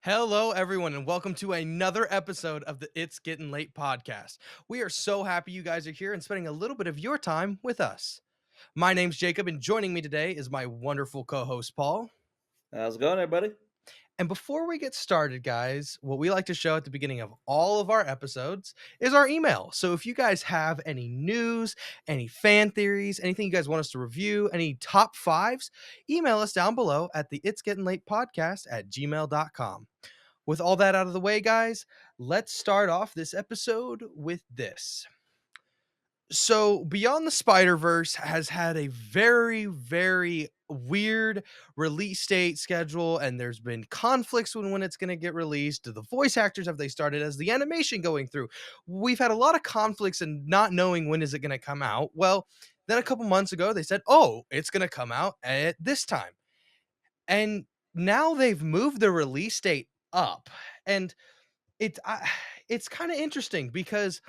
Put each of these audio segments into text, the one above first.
Hello, everyone, and welcome to another episode of the It's Getting Late podcast. We are so happy you guys are here and spending a little bit of your time with us. My name's Jacob, and joining me today is my wonderful co host, Paul. How's it going, everybody? And before we get started, guys, what we like to show at the beginning of all of our episodes is our email. So if you guys have any news, any fan theories, anything you guys want us to review, any top fives, email us down below at the It's Getting Late podcast at gmail.com. With all that out of the way, guys, let's start off this episode with this. So, Beyond the Spider-Verse has had a very, very weird release date schedule, and there's been conflicts when it's going to get released. Do the voice actors have they started as the animation going through? We've had a lot of conflicts and not knowing when is it going to come out. Well, then a couple months ago, they said, "Oh, it's going to come out at this time," and now they've moved the release date up, and it's kinda interesting because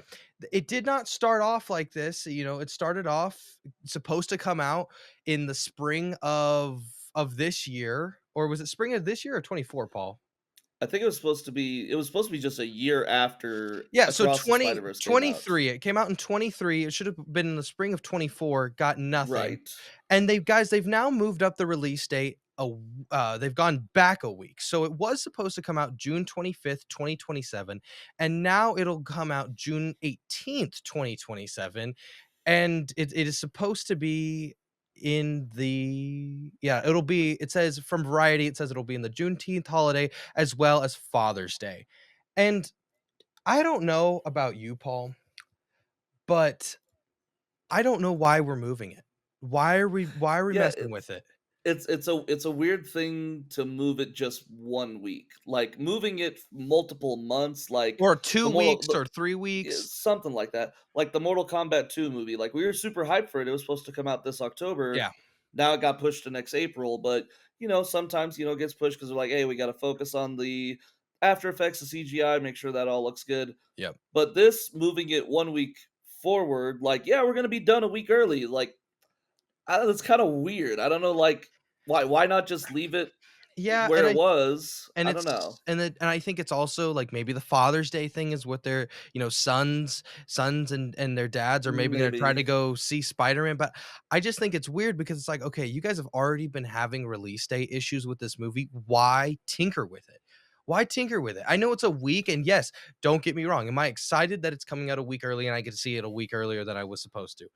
it did not start off like this. It started off supposed to come out in the spring of this year, or was it spring of this year or 24, Paul? I think it was supposed to be just a year after Yeah, so Across the Spider-Verse came out. 2023. It came out in 23. It should have been in the spring of 24, got nothing. Right. And they've now moved up the release date they've gone back a week. So it was supposed to come out June 25th, 2027, and now it'll come out June 18th, 2027, and it is supposed to be in the yeah, it says from Variety, it says it'll be in the Juneteenth holiday as well as Father's Day. And I don't know about you, Paul, but I don't know why we're moving it. Why are we Yeah, messing with it? it's a weird thing to move it just 1 week. Like, moving it multiple months, like, Or 2 the Mortal weeks the or 3 yeah, weeks. something like that. Like the Mortal Kombat 2 movie, like, we were super hyped for it. It was supposed to come out this October. Yeah. Now it got pushed to next April, but, sometimes, it gets pushed because 'cause they're like, "Hey, we gotta focus on the After Effects, the CGI, make sure that all looks good." Yep. But this moving it 1 week forward, like, "Yeah, we're gonna be done a week early," like, that's kinda weird. I don't know, like, why not just leave it Yeah, where it was? and I don't know. I think it's also, like, maybe the Father's Day thing is what their, sons and their dads are maybe gonna try to Maybe. go see Spider-Man, but I just think it's weird because it's like, okay, you guys have already been having release date issues with this movie. Why tinker with it? Why tinker with it? I know it's a week, and yes, don't get me wrong. Am I excited that it's coming out a week early and I get to see it a week earlier than I was supposed to?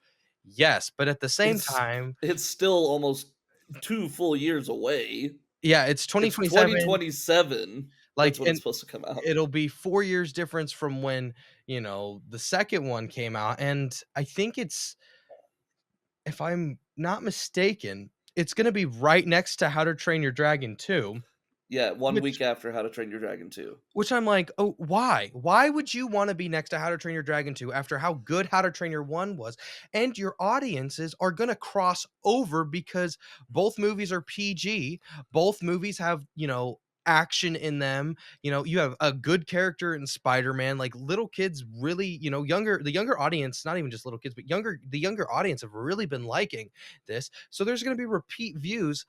Yes, but at the same It's time, it's still almost 2 full years away. yeah, it's It's 2027, 2027. That's like, when it's and supposed to come out. it'll be 4 years difference from when, the second one came out, and I think it's if I'm not mistaken, it's gonna be right next to How to Train Your Dragon 2, Yeah, 1 which week after How to Train Your Dragon 2. I'm like, "Oh, why? Why would you wanna be next to How to Train Your Dragon 2 after how good How to Train Your 1 was?" And your audiences are gonna cross over because both movies are PG, both movies have, action in them. You have a good character in Spider-Man. Like, little kids really, the younger audience, not even just little kids, but the younger audience have really been liking this. So there's gonna be repeat views.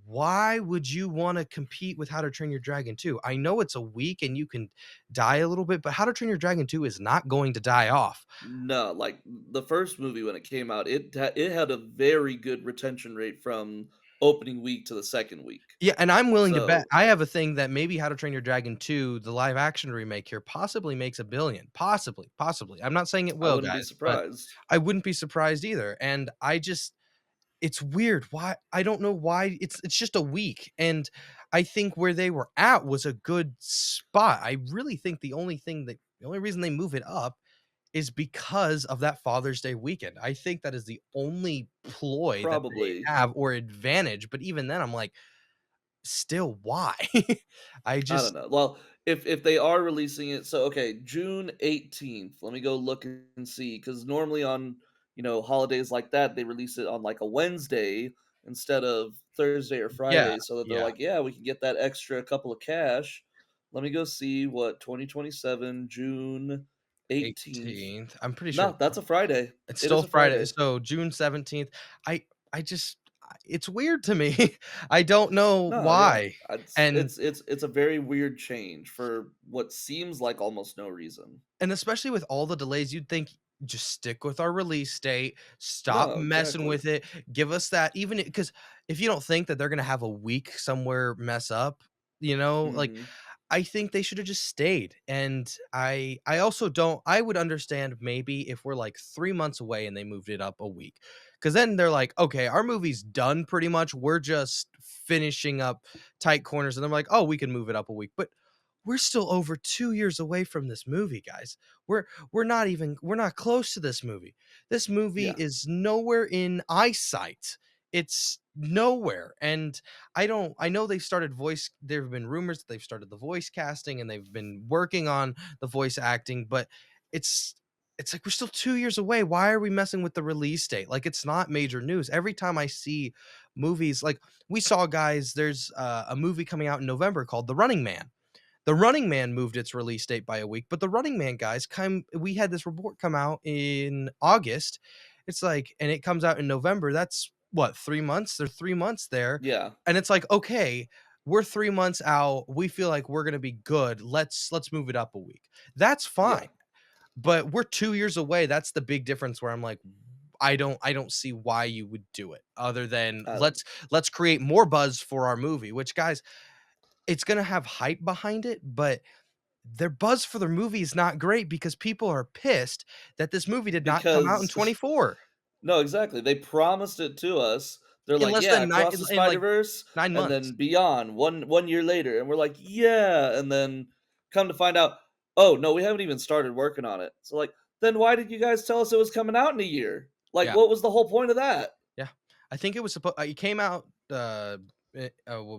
Why would you wanna compete with How to Train Your Dragon 2? I know it's a week and you can die a little bit, but How to Train Your Dragon 2 is not going to die off. No, like, the first movie when it came out, it had a very good retention rate from opening week to the second week. Yeah, and I'm willing to bet So, I have a thing that maybe How to Train Your Dragon 2, the live action remake here, possibly makes 1,000,000,000. Possibly, possibly. I'm not saying it I will, wouldn't be guys, but surprised. I wouldn't be surprised either, and it's weird. Why? I don't know why. It's just a week, and I think where they were at was a good spot. I really think the only reason they move it up is because of that Father's Day weekend. I think that is the only ploy that they Probably. have or advantage, but even then, I'm like, still, why? I I don't just know. Well, if they are releasing it, so okay, June 18th. Let me go look and see, because normally on holidays like that, they release it on like a Wednesday instead of Thursday or yeah, Friday, so that they're yeah, like, yeah, we can get that extra couple of cash. Let me go see what 2027 June 18th. 18th. I'm pretty sure No, that's a Friday. it's It is still a Friday, Friday. so June 17th. I just it's weird to me. I don't know No, yeah. why. It's And it's it's it's a very weird change for what seems like almost no reason. especially with all the delays, you'd think just stick with our release date, stop No, messing exactly. with it, give us that even because if you don't think that they're gonna have a week somewhere mess up, like Mhm. I think they should have just stayed. And I also don't I would understand maybe if we're like 3 months away and they moved it up a week. Cuz then they're like, "Okay, our movie's done pretty much. We're just finishing up tight corners." And they're like, "Oh, we can move it up a week." But we're still over 2 years away from this movie, guys. We're not close to this movie. This movie Yeah. is nowhere in eyesight. It's nowhere. And I know they started voice there have been rumors that they've started the voice casting and they've been working on the voice acting, but it's it's like we're still 2 years away. Why are we messing with the release date? Like it's not major news. Every time I see movies like we saw guys, there's a movie coming out in November called The Running Man. The Running Man moved its release date by a week, but The Running Man guys come we had this report come out in August. It's like and it comes out in November. That's what, 3 months? They're 3 months there. Yeah. And it's like, "Okay, we're 3 months out. We feel like we're gonna be good. Let's move it up a week." That's Yeah. fine, but we're 2 years away. That's the big difference where I'm like, I don't see why you would do it other than I don't let's create more buzz for our movie, which guys, it's gonna have hype behind it, but their buzz for their movie is not great because people are pissed that this movie did not come out in because 24 no, exactly. They promised it to us. They're in like, less "Yeah, than 9 across the in like Spider-Verse 9 and months. then beyond, one year later." And we're like, "Yeah." And then come to find out, "Oh, no, we haven't even started working on it." So like, then why did you guys tell us it was coming out in a year? Like, Yeah, what was the whole point of that? yeah. I think it was supposed. It came out, what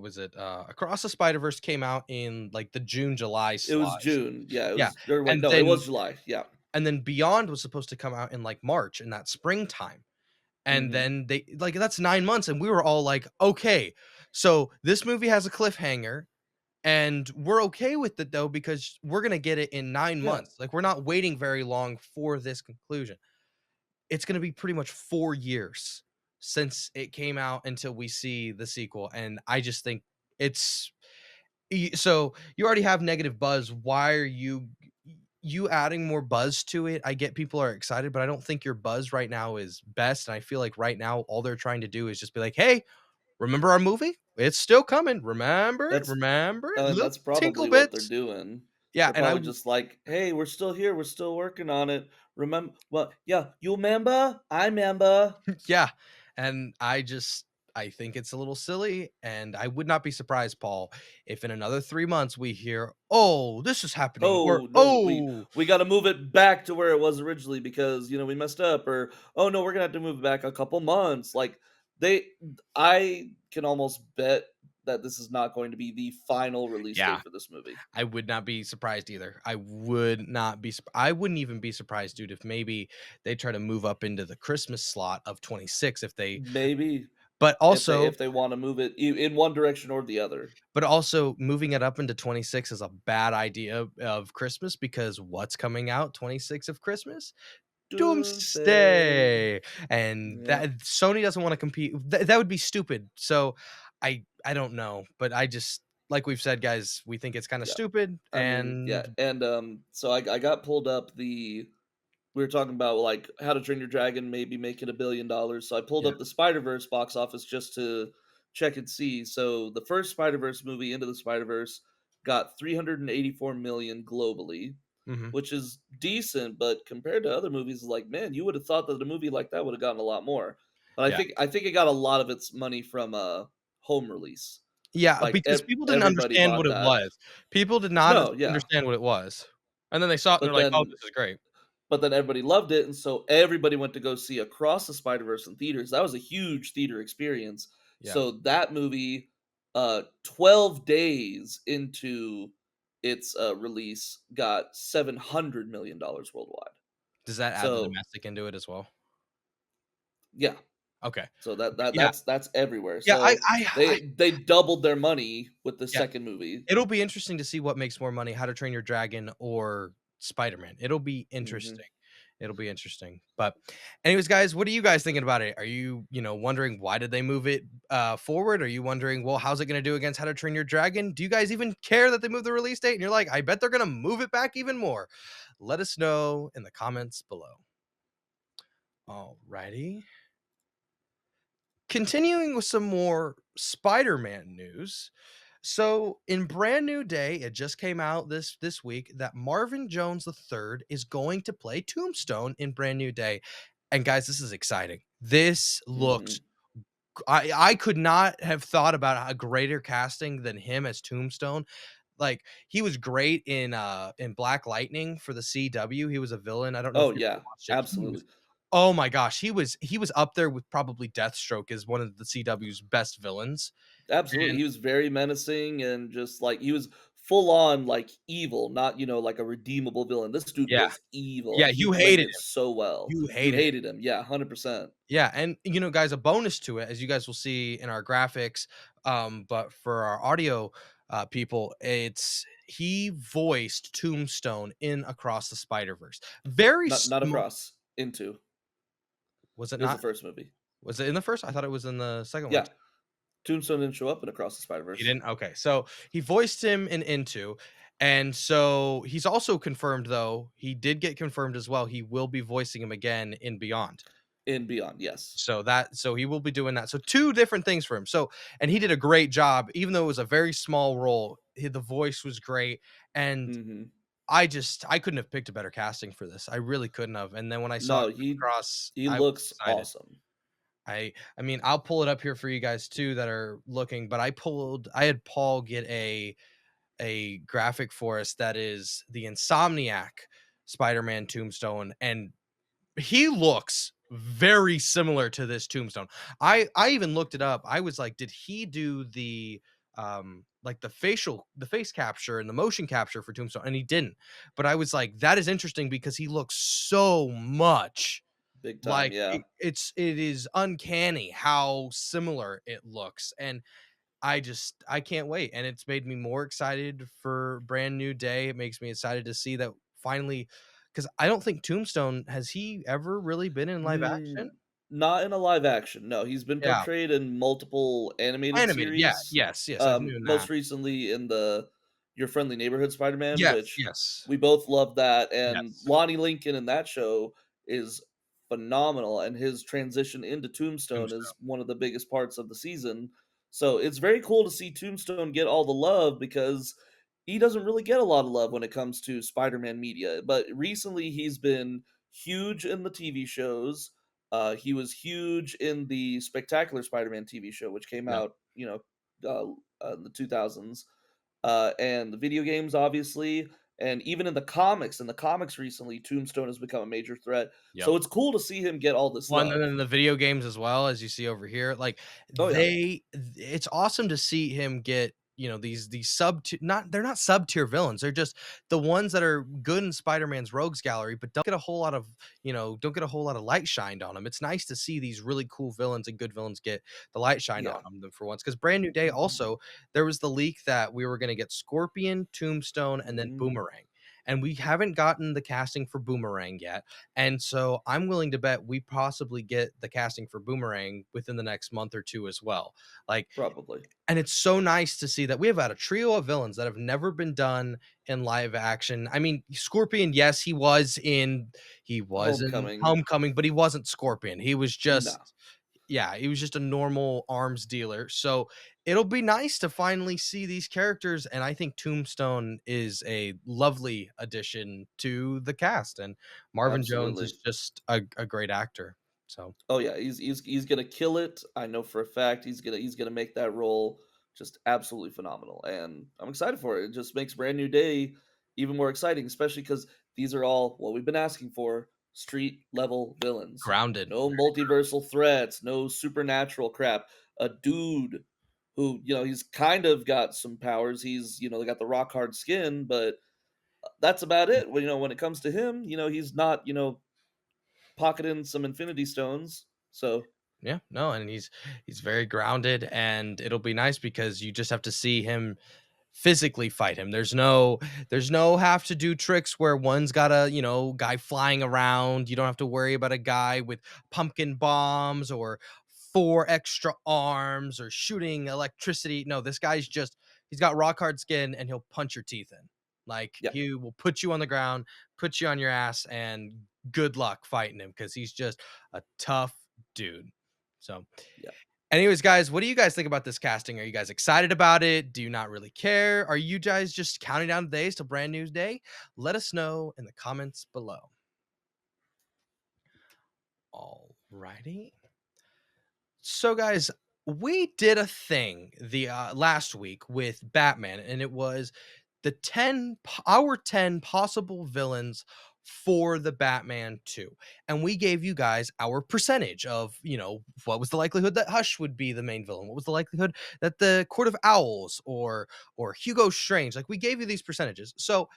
was it? Across the Spider-Verse came out in, like, the June, July It was slots. June. Yeah, it Yeah, was or wait, and no, it then was July. Yeah. Beyond was supposed to come out in, like, March in that springtime. And Mhm. then they like, that's 9 months, and we were all like, "Okay, so this movie has a cliffhanger, and we're okay with it, though, because we're gonna get it in 9 Yeah. months. Like, we're not waiting very long for this conclusion." It's gonna be pretty much 4 years since it came out until we see the sequel, and I just think it's so you already have negative buzz. Why are you adding more buzz to it? I get people are excited, but I don't think your buzz right now is best. And I feel like right now all they're trying to do is just be like, "Hey, remember our movie? It's still coming. Remember it? That's Remember it? Little that's tinkle probably what they're bits." doing. Yeah, They're and probably just like, "Hey, we're still here. We're still working on it. Remember? Well, yeah, you remember? I remember." yeah, and I think it's a little silly, and I would not be surprised, Paul, if in another 3 months we hear, "Oh, this is happening," or "Oh, no, we "Oh." we gotta move it back to where it was originally because, we messed up," or, "Oh, no, we're gonna have to move it back a couple months." Like, they I can almost bet that this is not going to be the final release Yeah, date for this movie. I would not be surprised either. I would not be I wouldn't even be surprised, dude, if maybe they try to move up into the Christmas slot of 26 if they Maybe but if they also if they wanna move it in one direction or the other. moving it up into 26 is a bad idea of Christmas because what's coming out 26 of Christmas? Doomsday. Doomsday, and Yeah. that Sony doesn't wanna compete that would be stupid, so I don't know, but I just like we've said, guys, we think it's kinda Yeah. stupid, I mean, yeah, and and, so I got pulled up the we were talking about, like, How to Train Your Dragon maybe making $1 billion, so I pulled yeah, up the Spider-Verse box office just to check and see. So, the first Spider-Verse movie, Into the Spider-Verse, got 384,000,000 globally, mhm, which is decent, but compared to other movies, like, man, you would've thought that a movie like that would've gotten a lot more. But yeah. I think it got a lot of its money from, home release. Yeah, Like, because people didn't everybody understand what bought it that. was. People did not No, yeah, understand what it was, and then they saw it and they're but like, "Oh, then this is great." everybody loved it, and so everybody went to go see Across the Spider-Verse in theaters. That was a huge theater experience. Yeah. So that movie, 12 days into its, release, got $700,000,000 worldwide. Does that add the So, domestic into it as well? yeah. Okay. So Okay, yeah. that's everywhere. Yeah, So I they doubled their money with the yeah. second movie. It'll be interesting to see what makes more money, How to Train Your Dragon or Spider-Man. It'll be Mhm. interesting. It'll be interesting. But anyways, guys, what are you guys thinking about it? Are you, wondering why did they move it forward? Are you wondering, well, how's it going to do against How to Train Your Dragon? Do you guys even care that they moved the release date? And you're like, I bet they're going to move it back even more. Let us know in the comments below. Alrighty. Continuing with some more Spider-Man news. So, in Brand New Day, it just came out this week that Marvin Jones III is going to play Tombstone in Brand New Day. And guys, this is exciting. This Mhm. looks I could not have thought about a greater casting than him as Tombstone. Like, he was great in Black Lightning for the CW. He was a villain. I don't know if Oh, you ever yeah, watched it. He was absolutely. Oh my gosh, he was up there with probably Deathstroke as one of the CW's best villains. Absolutely, And he was very menacing and just, like, he was full on, like, evil, not, like, a redeemable villain. This dude yeah, was evil, yeah, and he you played hated it him. so well. You You hated him. hated him, yeah, 100%. Yeah, and, guys, a bonus to it, as you guys will see in our graphics, but for our audio, people, it's he voiced Tombstone in Across the Spider-Verse. Very Not small. Across, Into. Was it It was the not? first movie. Was it in the first? I thought it was in the second one. Yeah, Tombstone didn't show up in Across the He Spider-Verse. didn't? Okay. So he voiced him in Into. And so he's also confirmed, though, he did get confirmed as well. He will be voicing him again in Beyond. In Beyond, yes. So he will be doing that. So two different things for him. So and he did a great job, even though it was a very small role. The voice was great. And Mhm. I couldn't have picked a better casting for this. I really couldn't have. And then when I saw it No, come across, he I was looks excited. awesome. I mean, I'll pull it up here for you guys too that are looking, but I had Paul get a graphic for us that is the Insomniac Spider-Man Tombstone, and he looks very similar to this Tombstone. I even looked it up. I was like, did he do like the face capture and the motion capture for Tombstone? And he didn't. But I was like, that is interesting because he looks so much Big time, like yeah. it is uncanny how similar it looks. And I can't wait, and it's made me more excited for Brand New Day. It makes me excited to see that finally, because I don't think Tombstone has he ever really been in live Mm, action? not in a live action, no, he's been Yeah, portrayed in multiple animated animated, yeah, series, yes, I've known that. most recently in the Your Friendly Neighborhood Spider-Man, Yes, which yes, we both love that, and yes, Lonnie Lincoln in that show is phenomenal, and his transition into Tombstone is Tombstone, one of the biggest parts of the season, so it's very cool to see Tombstone get all the love because he doesn't really get a lot of love when it comes to Spider-Man media, but recently he's been huge in the TV shows. He was huge in the Spectacular Spider-Man TV show, which came yep, out, in the 2000s, and the video games, obviously, and even in the comics. In the comics recently, Tombstone has become a major threat. yep. So it's cool to see him get all this Well, and then love. in the video games as well, as you see over here, like, Oh yeah, it's awesome to see him get, these sub not they're not sub-tier villains, they're just the ones that are good in Spider-Man's rogues gallery, but don't get a whole lot of light shined on them. It's nice to see these really cool villains and good villains get the light shined on yeah. them for once. Because Brand New Day also, there was the leak that we were gonna get Scorpion, Tombstone, and then Mhm. Boomerang, and we haven't gotten the casting for Boomerang yet. And so I'm willing to bet we possibly get the casting for Boomerang within the next month or 2 as well. Like, Probably. and it's so nice to see that we have had a trio of villains that have never been done in live action. I mean, Scorpion, yes, he was in Homecoming. Homecoming, but he wasn't Scorpion. He was No, just yeah, he was just a normal arms dealer. So it'll be nice to finally see these characters. And I think Tombstone is a lovely addition to the cast. And Marvin Jones is absolutely. just a great actor. So Oh yeah, he's gonna kill it. I know for a fact he's gonna make that role just absolutely phenomenal, and I'm excited for it. It just makes Brand New Day even more exciting, especially because these are all what we've been asking for: street level villains. grounded. No multiversal threats, no supernatural crap. A dude who he's kind of got some powers. He's they got the rock hard skin, but that's about it. When it comes to him, he's not pocketing some Infinity Stones. So Yeah, no, and he's very grounded, and it'll be nice because you just have to see him physically fight him. There's no have to do tricks where one's got a, guy flying around. You don't have to worry about a guy with pumpkin bombs or four extra arms or shooting electricity. No, this guy's just he's got rock hard skin and he'll punch your teeth in. Like Yeah, he will put you on the ground, put you on your ass, and good luck fighting him because he's just a tough dude. So, yeah. anyways, guys, what do you guys think about this casting? Are you guys excited about it? Do you not really care? Are you guys just counting down the days till brand new day? Let us know in the comments below. All righty. So, guys, we did a thing the last week with Batman, and it was our 10 possible villains for the Batman 2. And we gave you guys our percentage of, what was the likelihood that Hush would be the main villain? What was the likelihood that the Court of Owls or Hugo Strange? Like we gave you these percentages. So,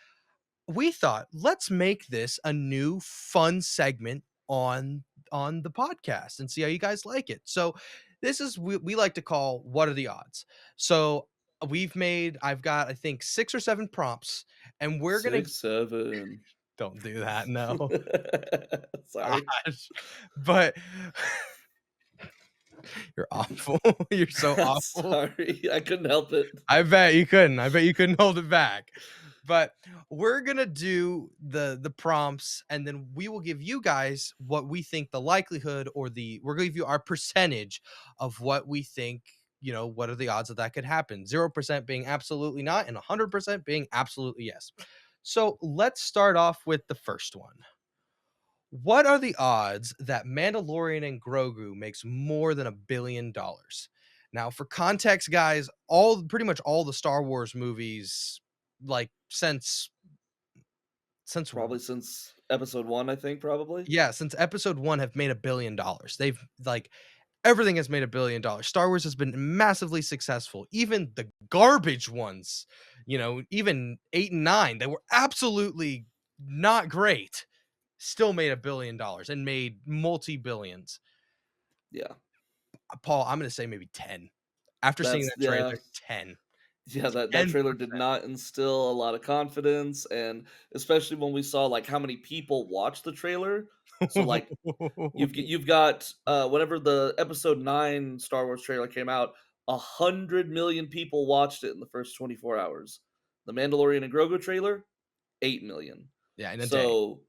we thought let's make this a new fun segment on the podcast and see how you guys like it. So this is we like to call what are the odds. So I've got I think 6 or 7 prompts, and we're gonna 6, 7. don't do that, no. Sorry. Gosh. But you're awful. You're so awful. Sorry, I couldn't help it. I bet you couldn't. I bet you couldn't hold it back. But we're gonna do the prompts, and then we will give you guys what we think the likelihood or we're gonna give you our percentage of what we think. What are the odds that could happen? 0% being absolutely not, and 100% being absolutely yes. So let's start off with the first one. What are the odds that Mandalorian and Grogu makes more than $1 billion? Now, for context, guys, pretty much all the Star Wars movies, like since Probably since episode 1, I think, probably. yeah, since episode one have made $1 billion. They've like everything has made $1 billion. Star Wars has been massively successful. Even the garbage ones, even 8 and 9, they were absolutely not great. Still made $1 billion and made multi billions. Yeah. Paul, I'm gonna say maybe 10. After seeing That's that yeah. trailer, 10. Yeah, that trailer did 10%. not instill a lot of confidence, and especially when we saw, like, how many people watched the trailer. So, like, you've got, whenever the episode 9 Star Wars trailer came out, 100,000,000 people watched it in the first 24 hours. The Mandalorian and Grogu trailer, 8,000,000. Yeah, in a day. So,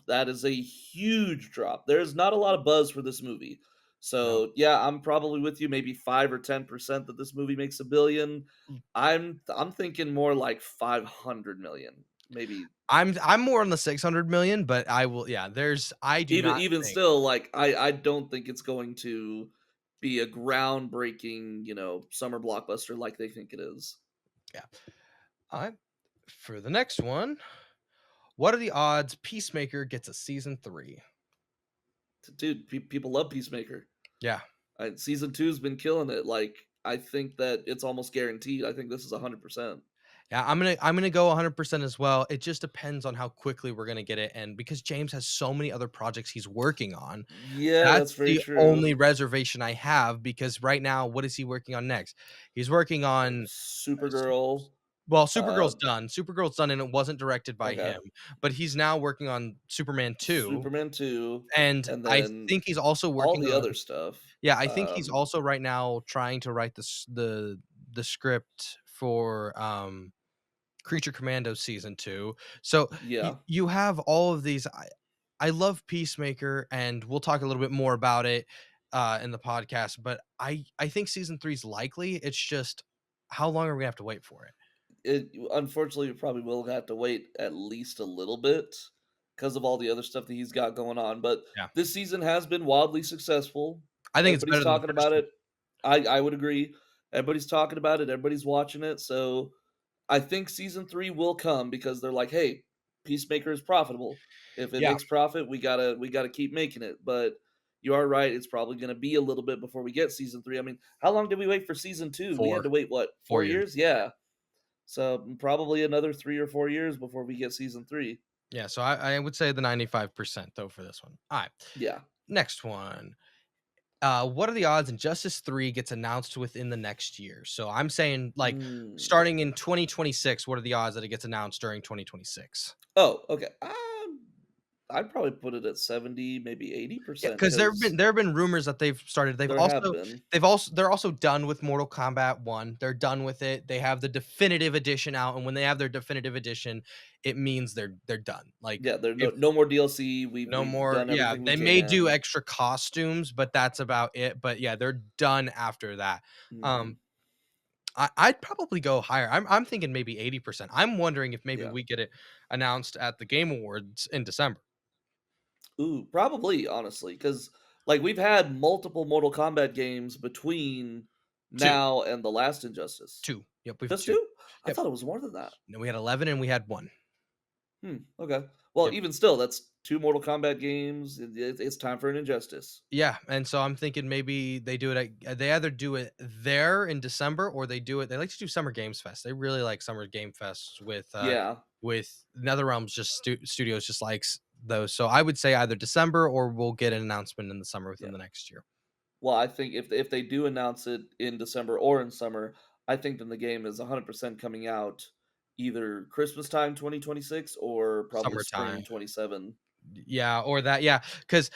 that is a huge drop. There's not a lot of buzz for this movie. No. So, yeah, I'm probably with you, maybe 5 or 10% that this movie makes $1,000,000,000. I'm thinking more like 500,000,000, maybe. I'm more on the 600,000,000, but I do Even not even think. still, like, I don't think it's going to be a groundbreaking, summer blockbuster like they think it is. Yeah. Alright. For the next one, what are the odds Peacemaker gets a season 3? Dude, people love Peacemaker. Yeah. Season 2's been killing it, like, I think that it's almost guaranteed. I think this is 100%. Yeah, I'm gonna go 100% as well. It just depends on how quickly we're gonna get it, and because James has so many other projects he's working on, Yeah, that's that's very the true. only reservation I have. Because right now, what is he working on next? He's working on Supergirl, well, uh, Supergirl's done, and it wasn't directed by okay, him, but he's now working on Superman 2, Superman 2, and and I then think he's also all working the on other stuff. yeah, I think he's Um, also right now trying to write the script for, Creature Commando season 2. So, yeah, you have all of these. I love Peacemaker, and we'll talk a little bit more about it, in the podcast, but I think season 3 is likely. It's just how long are we gonna have to wait for it? it unfortunately, you probably will have to wait at least a little bit because of all the other stuff that he's got going on, but Yeah. this season has been wildly successful. I think it's Everybody's better than the talking first about one. it. I would agree. Everybody's talking about it, everybody's watching it, so I think season 3 will come because they're like, "Hey, Peacemaker is profitable. If it Yeah, makes profit, we gotta keep making it." But you are right, it's probably gonna be a little bit before we get season 3. I mean, how long did we wait for season 2? We had 4, to wait, what, 4 4 years. years? Yeah. So, probably another 3 or 4 years before we get season 3. Yeah, so I would say the 95% though for this one. Alright, Yeah. next one. What are the odds Injustice 3 gets announced within the next year? So I'm saying like Mm. starting in 2026, what are the odds that it gets announced during 2026? Oh, okay. I'd probably put it at 70, maybe Yeah, 80% because because there have been rumors that they've started. there have been. They're also done with Mortal Kombat 1. They're done with it. They have the definitive edition out, and when they have their definitive edition, it means they're done. Like Yeah, there if no more DLC. no We've more, done yeah, everything we they may do can. extra costumes, but that's about it. But yeah, they're done after that. Mhm. Um, I'd probably go higher. I'm thinking maybe 80%. I'm wondering if maybe Yeah. we get it announced at the Game Awards in December. Ooh, probably, honestly, because like, we've had multiple Mortal Kombat games between 2, now and the last Injustice. 2. Yep, we have Just 2. 2? I Yep. thought it was more than that. No, we had 11 and we had 1. Okay. Well, Yep. even still, that's 2 Mortal Kombat games. It's time for an Injustice. Yeah, and so I'm thinking maybe they do it at they either do it there in December or they like to do Summer Games Fest. They really like Summer Game Fests Yeah, with NetherRealms just studios just likes those. So I would say either December or we'll get an announcement in the summer within yeah. the next year. Well, I think if they do announce it in December or in summer, I think then the game is 100% coming out either Christmas time 2026 or probably Summertime. spring 27. Yeah, or that, yeah, because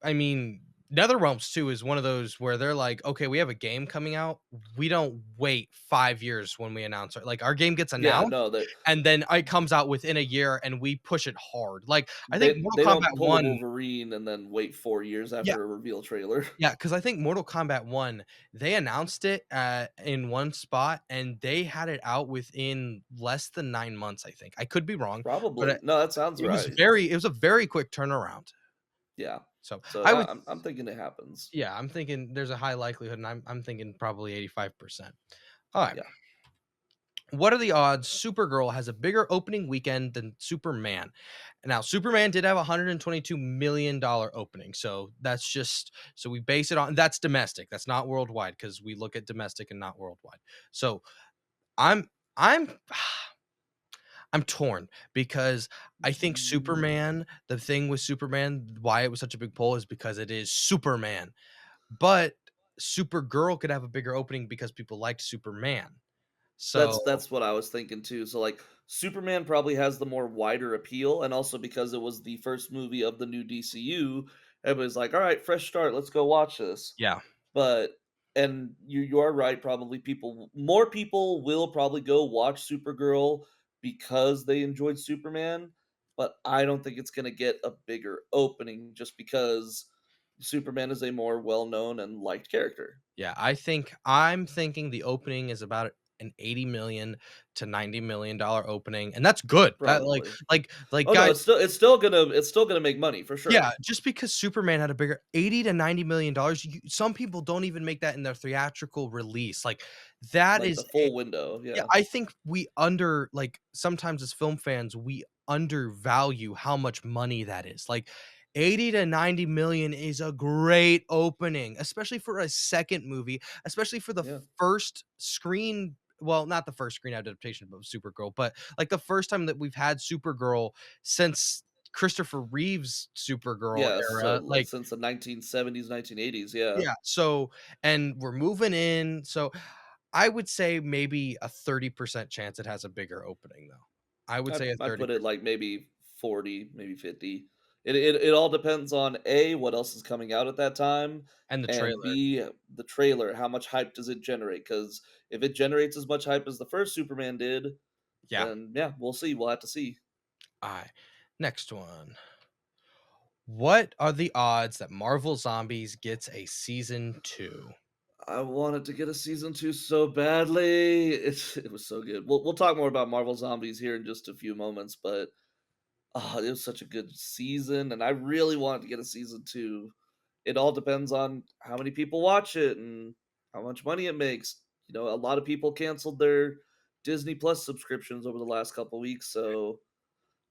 I mean, NetherRealms too is one of those where they're like, okay, we have a game coming out. We don't wait 5 years when we announce it. Like our game gets Yeah, announced no, they and then it comes out within a year and we push it hard. Like I think they Mortal they Kombat don't pull a 1, Wolverine and then wait 4 years yeah, after a reveal trailer. yeah, because I think Mortal Kombat 1, they announced it in one spot and they had it out within less than 9 months, I think. I could be wrong, but Probably. No, that sounds right. it was a very quick turnaround. Yeah. So So, I would I'm thinking it happens. Yeah, I'm thinking there's a high likelihood, and I'm thinking probably 85%. All right. Yeah. What are the odds Supergirl has a bigger opening weekend than Superman? Now, Superman did have a $122 million opening. So that's just, so we base it on, that's domestic. That's not worldwide because we look at domestic and not worldwide. So I'm, I'm, I'm torn because I think Mm. The thing with Superman, why it was such a big pull is because it is Superman. But Supergirl could have a bigger opening because people liked Superman. So, That's what I was thinking too. So, like, Superman probably has the more wider appeal, and also because it was the first movie of the new DCU, everybody's like, "All right, fresh start, let's go watch this." yeah, But and you are right, probably more people will probably go watch Supergirl because they enjoyed Superman, but I don't think it's gonna get a bigger opening just because Superman is a more well-known and liked character. yeah, I'm thinking the opening is about an 80 million to $90 million opening, and that's good. That Probably. Oh, no, guys, it's still gonna make money for yeah, sure. just because Superman had a bigger 80 to $90 million, some people don't even make that in their theatrical release. Like that Like, is the full window, Yeah, yeah. I think sometimes as film fans, we undervalue how much money that is. Like 80 to 90 million is a great opening, especially for a second movie, especially for the Yeah. first screen, well, not the first screen adaptation of Supergirl, but like the first time that we've had Supergirl since Christopher Reeve's Supergirl Yeah, so, era. like, Like, since the 1970s, 1980s, yeah. yeah, so and we're moving in, so I would say maybe a 30% chance it has a bigger opening, though. I would I say a I put it, 30%, like, maybe 40, maybe 50. It all depends on A, what else is coming out at that time, and the and trailer. B, the trailer, how much hype does it generate? Because if it generates as much hype as the first Superman did, Yeah, then, yeah, we'll see, we'll have to see. I next one. What are the odds that Marvel Zombies gets a season 2? I wanted to get a season 2 so badly. It was so good. We'll talk more about Marvel Zombies here in just a few moments, but, it was such a good season, and I really wanted to get a season 2. It all depends on how many people watch it and how much money it makes. You know, a lot of people canceled their Disney Plus subscriptions over the last couple weeks, so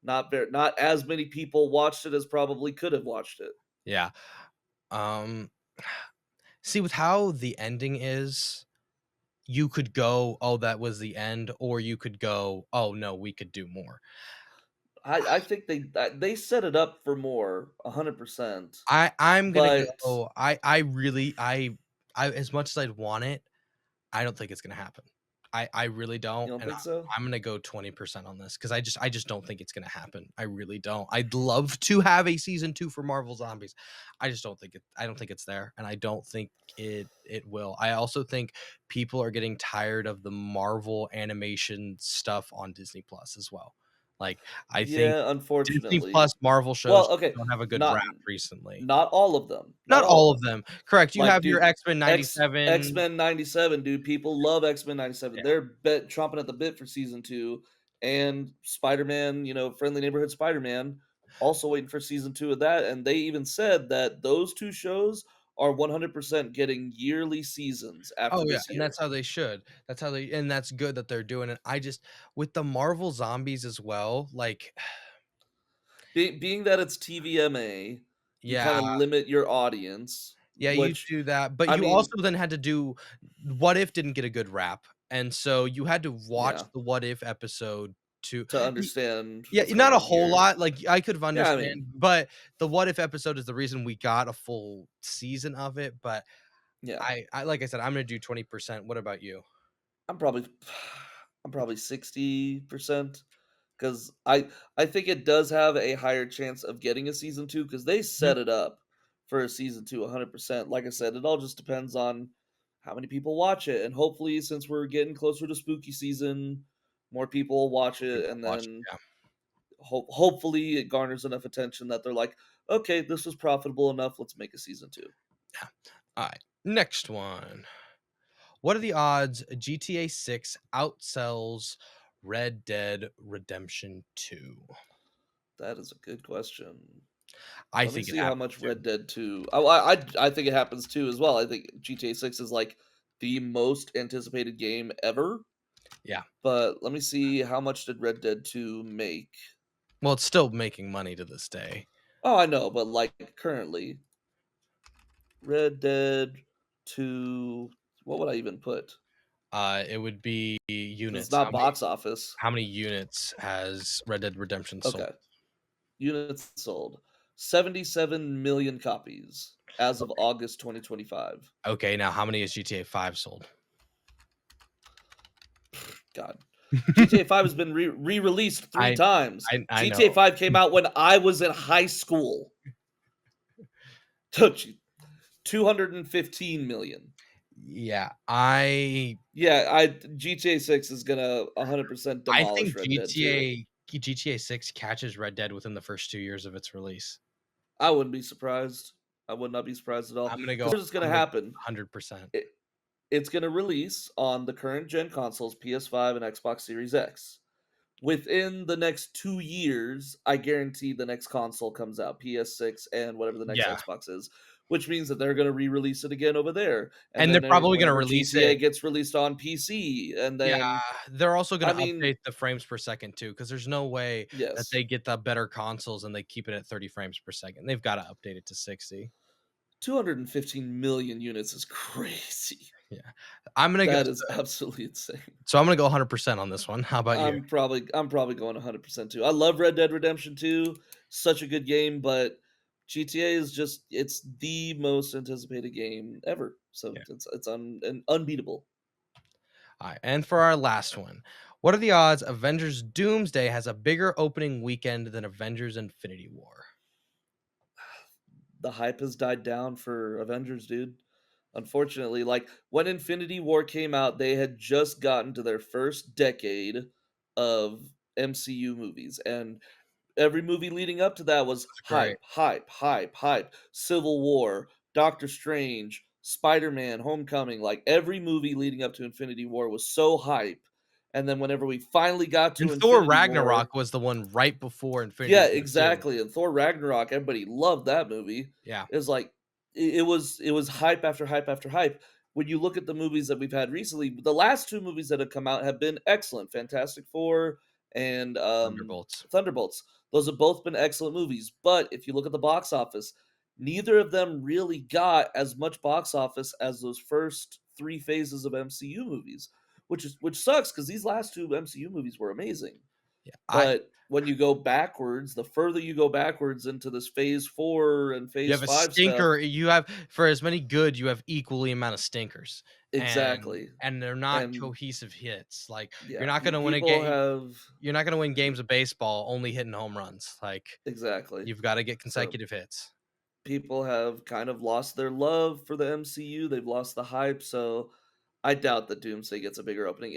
not as many people watched it as probably could have watched it. Yeah, um, see, with how the ending is, you could go, "Oh, that was the end," or you could go, "Oh, no, we could do more." I think they set it up for more, 100%, I'm gonna but go I as much as I'd want it, I don't think it's gonna happen. I really don't, you don't and think so? I'm gonna go 20% on this because I just don't think it's gonna happen. I really don't. I'd love to have a season 2 for Marvel Zombies. I don't think it's there, and I don't think it will. I also think people are getting tired of the Marvel animation stuff on Disney Plus as well. Like, I think Yeah, Disney unfortunately. Plus Marvel shows Well, okay, don't have a good not rap recently. not all of them, not Not all of all of them. them. Correct, you Like, have your dude, X-Men '97. X-Men '97, dude. People love X-Men '97. Yeah. They're chomping at the bit for season 2, and Spider-Man, Friendly Neighborhood Spider-Man, also waiting for season 2 of that. And they even said that those two shows are 100% getting yearly seasons after Oh, yeah, this and that's year. how they should. That's how they and that's good that they're doing it. I just with the Marvel Zombies as well, like, Being that it's TVMA, you yeah, kind of limit your audience, yeah, you which do that, but I you mean, also then had to do What If didn't get a good rap, and so you had to watch yeah, the What If episode to to y understand yeah, what's going not a on whole here. lot, like, I could have Yeah, I understand, mean, but the What If episode is the reason we got a full season of it, but yeah. I like I said, I'm gonna do 20%. What about you? I'm probably I'm probably 60% because I think it does have a higher chance of getting a season 2 because they Mhm. set it up for a season 2 100%. Like I said, it all just depends on how many people watch it, and hopefully, since we're getting closer to spooky season, more people will watch it, People and watch then yeah, hopefully it garners enough attention that they're like, okay, this was profitable enough. Let's make a season 2. yeah. Alright, next one. What are the odds GTA 6 outsells Red Dead Redemption 2? That is a good question. I Let me think it see how happens much too. Red Dead 2. Oh, I think it happens too as well. I think GTA 6 is like the most anticipated game ever. Yeah. But let me see how much did Red Dead 2 make. Well, it's still making money to this day. Oh, I know, but like currently, Red Dead 2. What would I even put? It would be Because it's units. not box office. How many units has Red Dead Redemption sold? Okay, units sold 77 million copies as of August 2025. Okay, now how many has GTA 5 sold? God. GTA 5 has been re-released 3 I times. I know. GTA 5 came out when I was in high school. Don't you 215,000,000. Yeah, I Yeah, I GTA 6 is gonna 100% I demolish think Red Dead 2. GTA 6 catches Red Dead within the first 2 years of its release. I wouldn't be surprised. I would not be surprised at all. Because here's what's gonna I'm gonna go happen. 100%. It it's gonna release on the current gen consoles, PS5 and Xbox Series X. Within the next 2 years, I guarantee the next console comes out, PS6 and whatever the next Yeah, Xbox is, which means that they're gonna re-release it again over there, and and they're then, probably gonna whenever release GTA it. gets released on PC, and Yeah, then they're also I gonna mean, update the frames per second too, because there's no way that yes, they get the better consoles and they keep it at 30 frames per second. They've gotta update it to 60. 215,000,000 units is crazy. Yeah. I'm gonna go That is absolutely insane. I'm gonna go 100% on this one. How about you? I'm probably going 100% too. I love Red Dead Redemption 2, such a good game, but GTA is just it's the most anticipated game ever. So Yeah. it's unbeatable. Alright, and for our last one, what are the odds Avengers Doomsday has a bigger opening weekend than Avengers Infinity War? The hype has died down for Avengers, dude. Unfortunately, like when Infinity War came out, they had just gotten to their first decade of MCU movies, and every movie leading up to that was It's great. hype, hype, hype, hype. Civil War, Doctor Strange, Spider-Man, Homecoming, like every movie leading up to Infinity War was so hype. And then whenever we finally got And to Thor Infinity War, Ragnarok was the one right before Infinity yeah, War too. exactly. And Thor Ragnarok, everybody loved that movie. Yeah, It was like it was hype after hype after hype. When you look at the movies that we've had recently, the last two movies that have come out have been excellent. Fantastic Four and Thunderbolts. Thunderbolts. Those have both been excellent movies. But if you look at the box office, neither of them really got as much box office as those first three phases of MCU movies, which sucks because these last two MCU movies were amazing. Yeah, But when you go backwards, the further you go backwards into this phase 4 and you phase have a 5 stuff. stinker. You have for as many good, you have equally amount of stinkers, and Exactly. they're not And cohesive hits. Like you're yeah, not going to win a people game. have You're not going to win games of baseball only hitting home runs. Like exactly. you've got to get So consecutive hits. people have kind of lost their love for the MCU. They've lost the hype, so I doubt that Doomsday gets a bigger opening.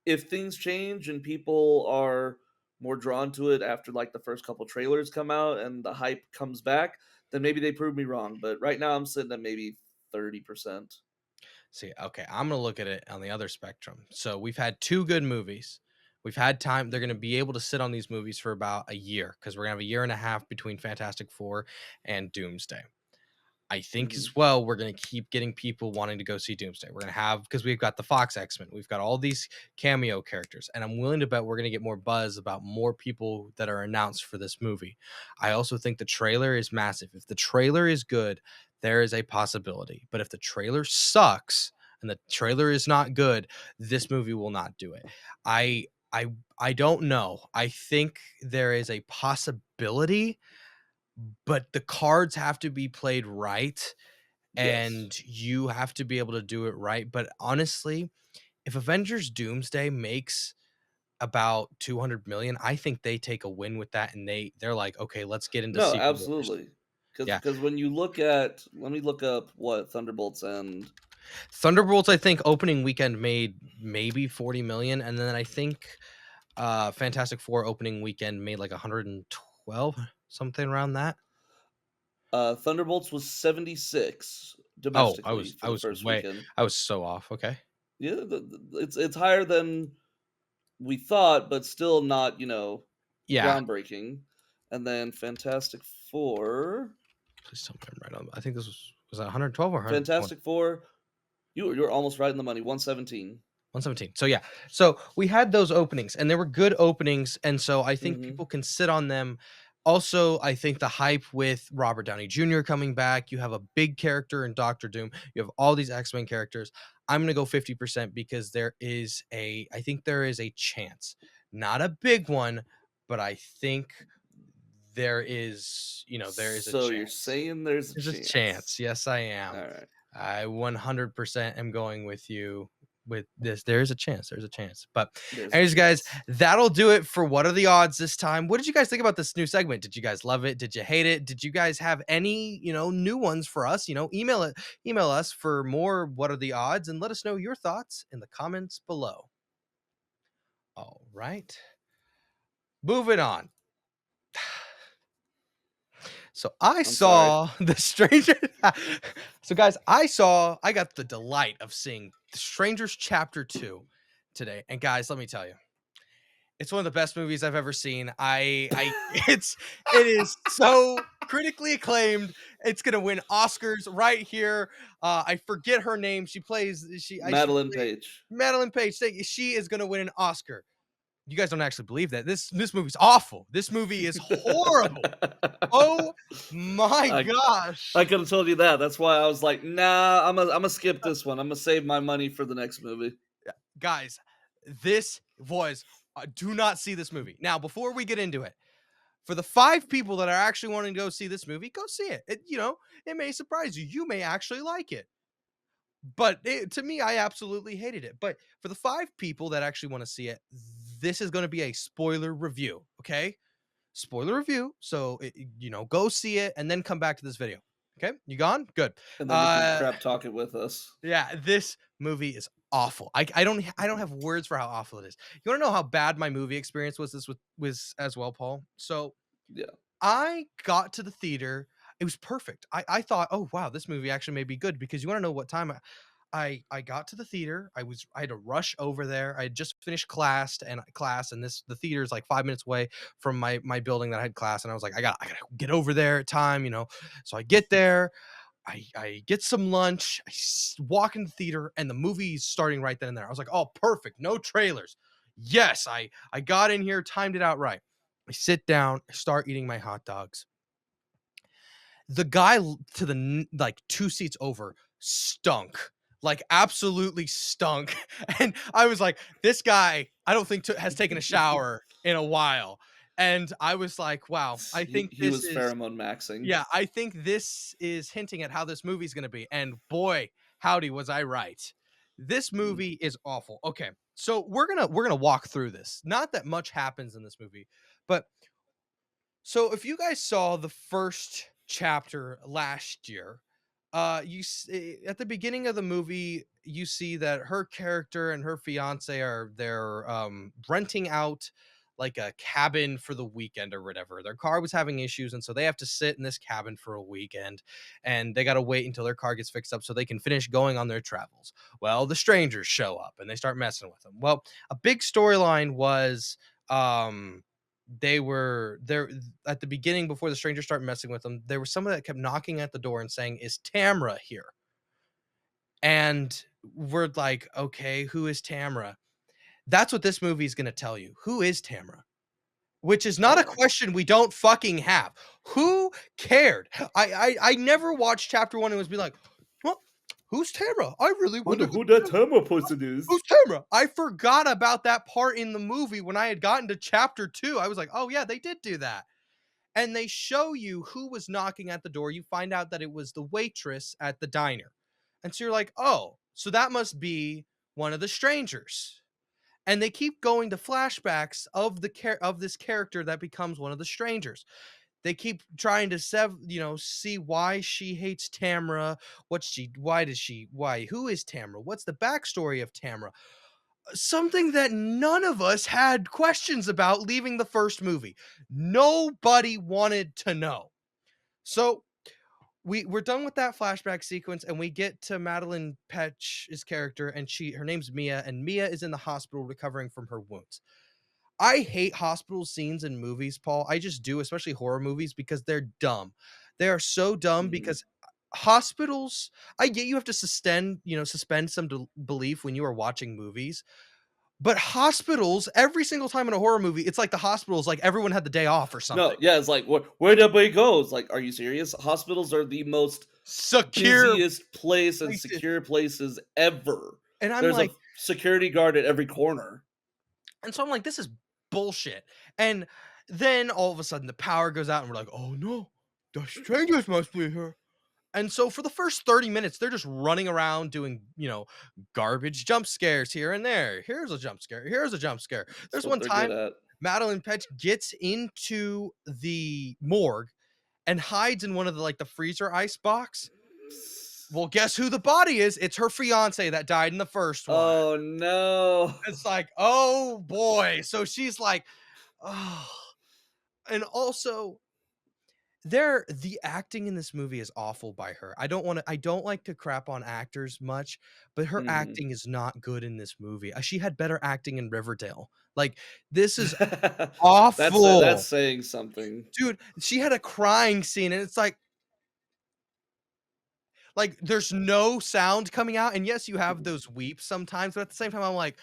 If things change and people are more drawn to it after like the first couple trailers come out and the hype comes back, then maybe they prove me wrong. But right now I'm sitting at maybe 30%. See, okay, I'm gonna look at it on the other spectrum. So we've had two good movies. We've had time. They're gonna be able to sit on these movies for about a year because we're gonna have a year and a half between Fantastic Four and Doomsday. I think Hmm. as well, we're going to keep getting people wanting to go see Doomsday. We're going to have, because we've got the Fox X-Men, we've got all these cameo characters, and I'm willing to bet we're going to get more buzz about more people that are announced for this movie. I also think the trailer is massive. If the trailer is good, there is a possibility. But if the trailer sucks and the trailer is not good, this movie will not do it. I I I don't know. I think there is a possibility, but the cards have to be played right Yes. and you have to be able to do it right. But honestly, if Avengers Doomsday makes about 200 million, I think they take a win with that and they're like, okay, let's get into No, Secret Wars. absolutely. Because Yeah. because when you look at, let me look up what Thunderbolts and Thunderbolts, I think opening weekend made maybe 40 million. And then I think Fantastic Four opening weekend made like 112, something around that. Thunderbolts was 76 Oh, domestically for I the was first way weekend. I was so off. Okay. Yeah, it's higher than we thought, but still not, Yeah. groundbreaking. And then Fantastic Four, Please tell me I'm right on. I think this was that 112 or 120? Fantastic Four, you're almost right in the money. 117. 117. So yeah. So we had those openings and they were good openings. And so I think Mm-hmm. people can sit on them. Also, I think the hype with Robert Downey Jr. coming back, you have a big character in Doctor Doom, you have all these X-Men characters. I'm gonna go 50% because I think there is a chance. Not a big one, but I think there is a So you're chance. saying there's a There's a chance. chance. Yes, I All am. right. I 100% am going with you with this. There's a chance. There's a chance. But, There's a anyways, guys, chance. that'll do it for What Are the Odds this time. What did you guys think about this new segment? Did you guys love it? Did you hate it? Did you guys have any, new ones for us? Email us for more What Are the Odds and let us know your thoughts in the comments below. All right. Moving on. So I I'm sorry. saw the stranger. So guys, I got the delight of seeing The Strangers Chapter 2 today. And guys, let me tell you, it's one of the best movies I've ever seen. I it is so critically acclaimed. It's gonna win Oscars right here. I forget her name. She plays she I should Madeline say Page. Madeline Page. She is gonna win an Oscar. You guys don't actually believe that. This movie's awful. This movie is horrible. Oh my I gosh. I could have told you that. That's why I was like, nah, I'm gonna skip this one. I'm gonna save my money for the next movie. Guys, this was do not see this movie. Now, before we get into it, for the 5 people that are actually wanting to go see this movie, go see it. It may surprise you. You may actually like it. But to me, I absolutely hated it. But for the 5 people that actually want to see it, this is going to be a spoiler review, okay? Spoiler review. So, go see it and then come back to this video. Okay? You gone? Good. And then you can Uh crap talk it with us. Yeah, this movie is awful. I don't have words for how awful it is. You want to know how bad my movie experience was as well, Paul? So Yeah. I got to the theater. It was perfect. I thought, oh wow, this movie actually may be good because you want to know what time I got to the theater. I had to rush over there. I had just finished class and the theater is like 5 minutes away from my building that I had class. And I was like, I gotta get over there at time. So I get there. I get some lunch. Walk in the theater, and the movie's starting right then and there. I was like, "Oh, perfect! No trailers." Yes, I got in here, timed it out right. I sit down, I start eating my hot dogs. The guy to the like 2 seats over stunk, like absolutely stunk, and I was like, "This guy." I don't think has taken a shower in a while. And I was like, wow, I He think he this was is pheromone maxing. yeah, I think this is hinting at how this movie's gonna be. And boy, howdy, was I right. This Mm, movie is awful. Okay, so we're gonna walk through this. Not that much happens in this movie, but so if you guys saw the first chapter last year, at the beginning of the movie, you see that her character and her fiance are they're renting out like a cabin for the weekend or whatever. Their car was having issues, and so they have to sit in this cabin for a weekend, and they got to wait until their car gets fixed up so they can finish going on their travels. Well, the strangers show up and they start messing with them. Well, a big storyline was they were there at the beginning before the strangers start messing with them. There was someone that kept knocking at the door and saying, "Is Tamra here?" And we're like, "Okay, who is Tamra?" That's what this movie is going to tell you. Who is Tamra? Which is not a oh, question we don't fucking have. Who cared? I never watched chapter 1 and was be like, "Well, who's Tamra? I really wonder wonder who that Tama person who's is. Tamra?" I forgot about that part in the movie when I had gotten to chapter 2. I was like, "Oh yeah, they did do that." And they show you who was knocking at the door. You find out that it was the waitress at the diner. And so you're like, "Oh, so that must be one of the strangers." And they keep going to flashbacks of of this character that becomes one of the strangers. They keep trying to see why she hates Tamra. Who is Tamra? What's the backstory of Tamra? Something that none of us had questions about leaving the first movie. Nobody wanted to know. So we're done with that flashback sequence and we get to Madeline Petch's character, and her name's Mia, and Mia is in the hospital recovering from her wounds. I hate hospital scenes in movies, Paul. I just do, especially horror movies, because they're dumb. They are so dumb Mhm. because hospitals, I get you have to suspend some belief when you are watching movies, but hospitals, every single time in a horror movie, it's like the hospitals, like everyone had the day off or something. No, yeah, it's like, where'd everybody go? It's like, are you serious? Hospitals are the most Secure busiest place and places. secure places ever. And I'm There's a like, security guard at every corner. and so I'm like, this is bullshit. And then all of a sudden the power goes out and we're like, oh no, the strangers must be here. And so for the first 30 minutes, they're just running around doing, garbage jump scares here and there. Here's a jump scare. Here's a jump scare. That's There's what one they're good time at. Madeline Petch gets into the morgue and hides in one of the freezer ice box. Well, guess who the body is? It's her fiance that died in the first one. Oh no. It's like, oh boy. So she's like, oh. And also, the acting in this movie is awful by her. I don't like to crap on actors much, but her Mhm. acting is not good in this movie. She had better acting in Riverdale. Like, this is That's awful. saying something. Dude, she had a crying scene and it's like there's no sound coming out. And yes, you have those weeps sometimes, but at the same time, I'm like,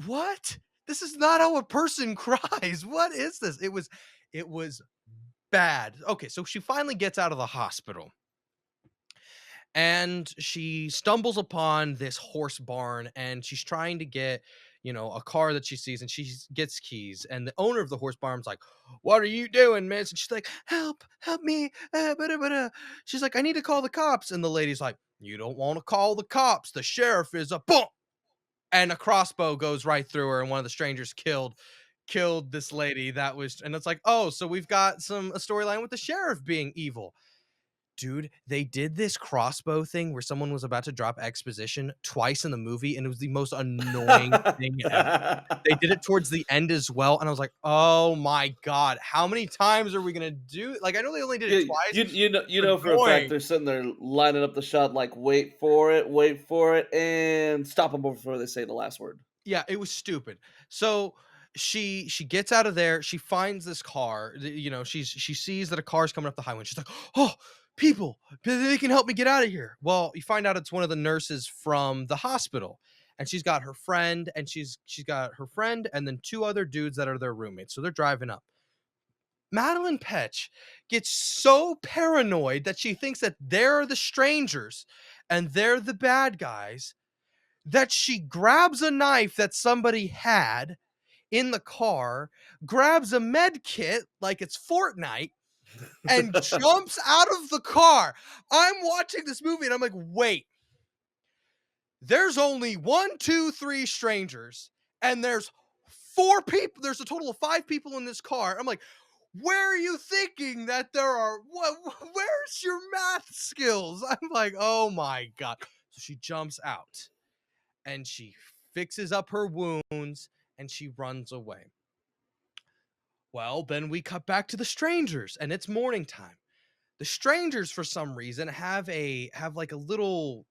what? This is not how a person cries. What is this? It was bad. Okay, so she finally gets out of the hospital and she stumbles upon this horse barn and she's trying to get a car that she sees, and gets keys, and the owner of the horse barn's like, "What are you doing, miss?" And she's like, help me, bada, bada." She's like, "I need to call the cops," and the lady's like, "You don't want to call the cops, the sheriff is a boom," and a crossbow goes right through her, and one of the strangers killed this lady. That was, and it's like, oh, so we've got a storyline with the sheriff being evil. Dude, they did this crossbow thing where someone was about to drop exposition twice in the movie, and it was the most annoying thing ever. They did it towards the end as well, and I was like, "Oh my god, how many times are we gonna do?" Like, I know they only did it You twice. you It's know for a fact annoying. they're sitting there lining up the shot like, wait for it, and stop them before they say the last word. Yeah, it was stupid. So she gets out of there. She finds this car. She sees that a car's coming up the highway. And she's like, "Oh, people, they can help me get out of here." Well, you find out it's one of the nurses from the hospital, and she's got her friend, and she's got her friend, and then two other dudes that are their roommates. So they're driving up. Madeline Petch gets so paranoid that she thinks that they're the strangers and they're the bad guys, that she grabs a knife that somebody had in the car, grabs a med kit like it's Fortnite, and jumps out of the car. I'm watching this movie and I'm like, wait, there's only one, two, three strangers, and there's four people. There's a total of five people in this car. I'm like, where are you thinking that there are? What? Where's your math skills? I'm like, oh my god. So she jumps out and she fixes up her wounds and she runs away. Well, then we cut back to the strangers, and it's morning time. The strangers, for some reason, have like a little,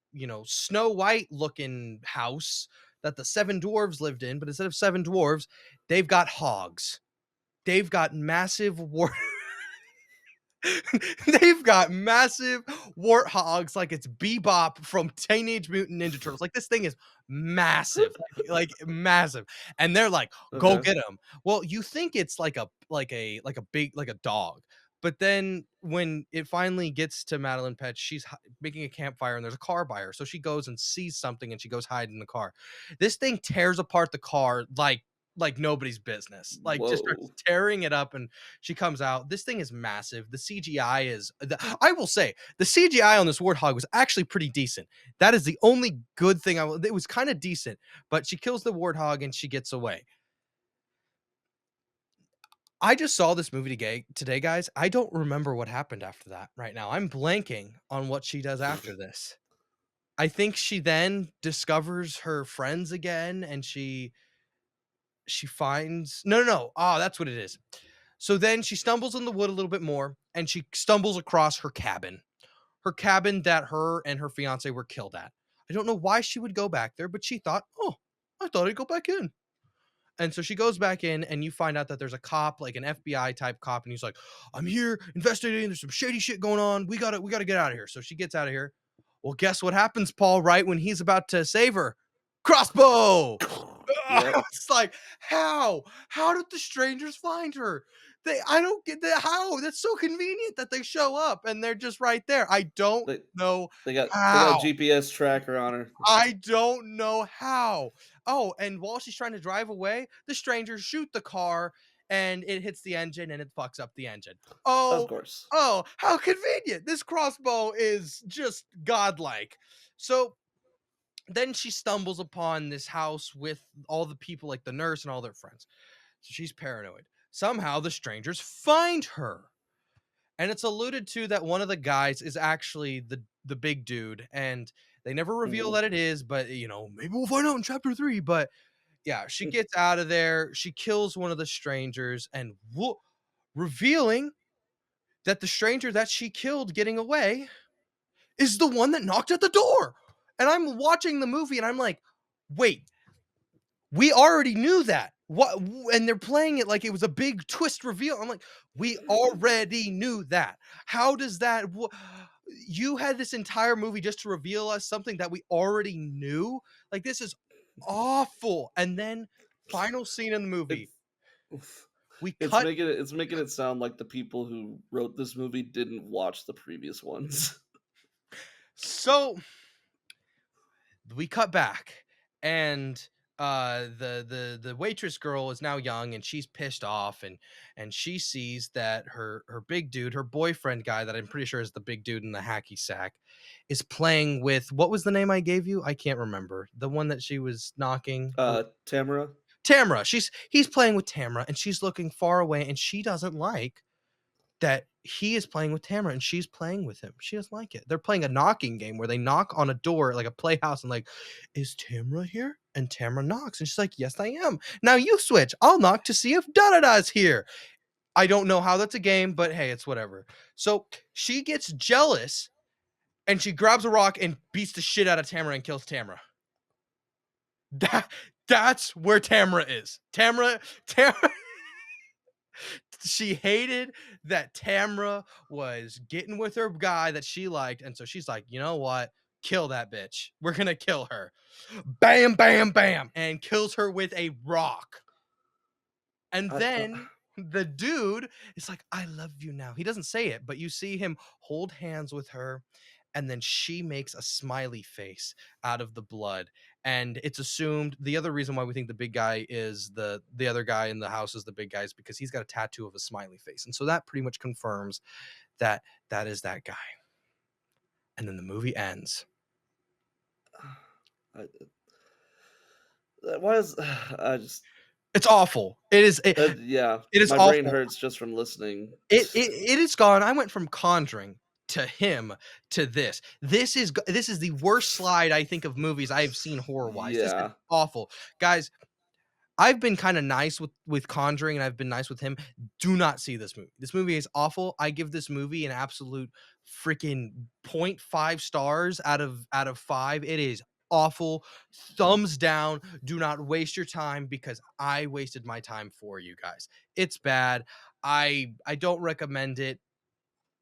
Snow White looking house that the seven dwarves lived in, but instead of seven dwarves, they've got hogs. They've got massive they've got massive warthogs like it's Bebop from Teenage Mutant Ninja Turtles. Like this thing is massive, like massive, and they're like, "Go Okay. get him." Well, you think it's like a dog, but then when it finally gets to Madeline Pet, she's making a campfire and there's a car by her, so she goes and sees something and she goes hide in the car. This thing tears apart the car like nobody's business. Like just starts Whoa. tearing it up and she comes out. This thing is massive. The CGI I will say, the CGI on this warthog was actually pretty decent. That is the only good thing it was kind of decent, but she kills the warthog and she gets away. I just saw this movie today, guys. I don't remember what happened after that right now. I'm blanking on what she does after this. I think she then discovers her friends again and she finds no. Oh, that's what it is. So then she stumbles in the wood a little bit more and she stumbles across her cabin. Her cabin that her and her fiance were killed at. I don't know why she would go back there, but she thought, "Oh, I thought I'd go back in." And so she goes back in and you find out that there's a cop, like an FBI type cop, and he's like, "I'm here investigating. There's some shady shit going on. We gotta get out of here." So she gets out of here. Well, guess what happens, Paul, right when he's about to save her? Crossbow! Yep. It's like, how? How did the strangers find her? I don't get that. How? That's so convenient that they show up and they're just right there. I don't They know they got a how. GPS tracker on her. I don't know how. Oh, and while she's trying to drive away, the strangers shoot the car and it hits the engine and it fucks up the engine. Of Oh, course. how convenient. This crossbow is just godlike. So then she stumbles upon this house with all the people, like the nurse and all their friends. So she's paranoid. Somehow the strangers find her. And it's alluded to that one of the guys is actually the big dude, and they never reveal Mhm. that it is, but maybe we'll find out in chapter 3. But yeah, she gets out of there. She kills one of the strangers, and revealing that the stranger that she killed getting away is the one that knocked at the door. And I'm watching the movie, and I'm like, wait, we already knew that. What? And they're playing it like it was a big twist reveal. I'm like, we already knew that. How does that? You had this entire movie just to reveal us something that we already knew. Like this is awful. And then final scene in the movie, It's oof. we It's cut. making it sound like the people who wrote this movie didn't watch the previous ones. So we cut back and the waitress girl is now young and she's pissed off and she sees that her big dude, her boyfriend guy that I'm pretty sure is the big dude in the hacky sack, is playing with, what was the name I gave you? I can't remember. The one that she was knocking. Tamara? Tamara. He's playing with Tamara and she's looking far away and she doesn't like that he is playing with Tamara and she's playing with him. She doesn't like it. They're playing a knocking game where they knock on a door like a playhouse and like, "Is Tamara here?" And Tamara knocks and she's like, "Yes, I am." "Now you switch. I'll knock to see if da da da's here." I don't know how that's a game, but hey, it's whatever. So she gets jealous and she grabs a rock and beats the shit out of Tamara and kills Tamara. That that's where Tamara is. Tamara she hated that Tamra was getting with her guy that she liked, and so she's like, "You know what? Kill that bitch. We're gonna kill her." Bam, bam, bam, and kills her with a rock. And I then the dude is like, "I love you now." He doesn't say it, but you see him hold hands with her, and then she makes a smiley face out of the blood. and it's assumed the other reason why we think the big guy is the other guy in the house is the big guy is because he's got a tattoo of a smiley face, and so that pretty much confirms that that is that guy. And then the movie ends. I, why is I just It's awful. yeah, It is my brain awful. hurts just from listening. It is gone. I went from Conjuring to him to this. This is the worst slide I think of movies I've seen horror wise. This is Yeah, awful, guys. I've been kind of nice with Conjuring, and I've been nice with him. Do not see this movie. This movie is awful. I give this movie an absolute freaking point 0.5 stars out of 5. It is awful. Thumbs down. Do not waste your time because I wasted my time for you guys. It's bad. I don't recommend it.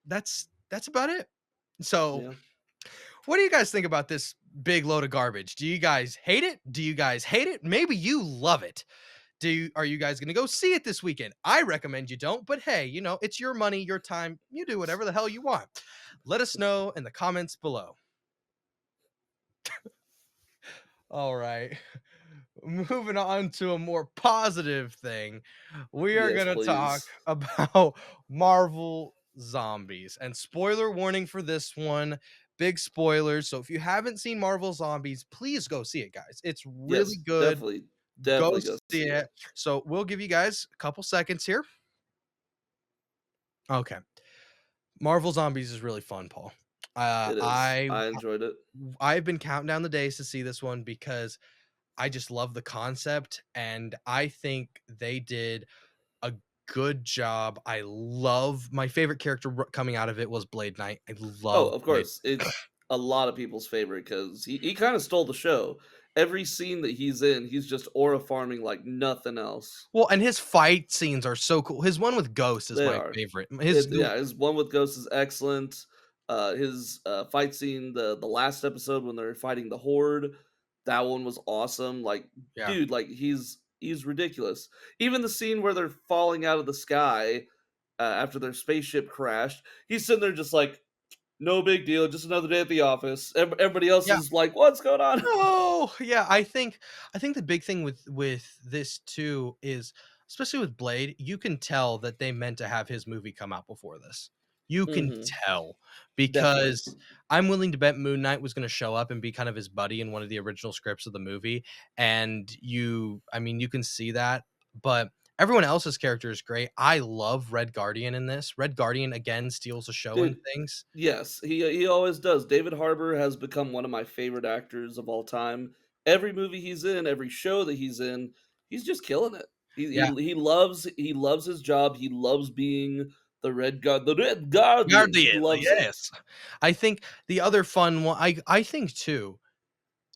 That's about it. So, yeah. what do you guys think about this big load of garbage? Do you guys hate it? Do you guys hate it? Maybe you love it. Are you guys gonna go see it this weekend? I recommend you don't, but hey, it's your money, your time. You do whatever the hell you want. Let us know in the comments below. All right. Moving on to a more positive thing, we are Yes, gonna talk please. about Marvel Zombies. And spoiler warning for this one, big spoilers. So if you haven't seen Marvel Zombies, please go see it, guys. It's really Yes, good. definitely, Go definitely go see see it. it. So we'll give you guys a couple seconds here. Okay. Marvel Zombies is really fun, Paul. Uh, It is. I I enjoyed it. I've been counting down the days to see this one because I just love the concept, and I think they did a good job. I love my favorite character coming out of it was Blade Knight. I Oh, love of Blade. course, it's a lot of people's favorite because he kind of stole the show. Every scene that he's in, he's just aura farming like nothing else. Well, and his fight scenes are so cool. His one with Ghost is They my are. favorite. Yeah, his one with Ghost is excellent. His fight scene, the last episode when they're fighting the Horde, that one was awesome. Like, Yeah. dude, like he's ridiculous. Even the scene where they're falling out of the sky after their spaceship crashed, he's sitting there just like, no big deal, just another day at the office. Everybody else Yeah. is like, what's going on? Oh, yeah, I think the big thing with this too is, especially with Blade, you can tell that they meant to have his movie come out before this. You can Hmm. tell Definitely, because I'm willing to bet Moon Knight was gonna show up and be kind of his buddy in one of the original scripts of the movie, and you can see that, but everyone else's character is great. I love Red Guardian in this. Red Guardian, again, steals the show in dude. things. Yes, he always does. David Harbour has become one of my favorite actors of all time. Every movie he's in, every show that he's just killing it. Yeah. He loves his job. He loves being the Red Guardian. He Guardian, loves it. yes. I think the other fun one I think too,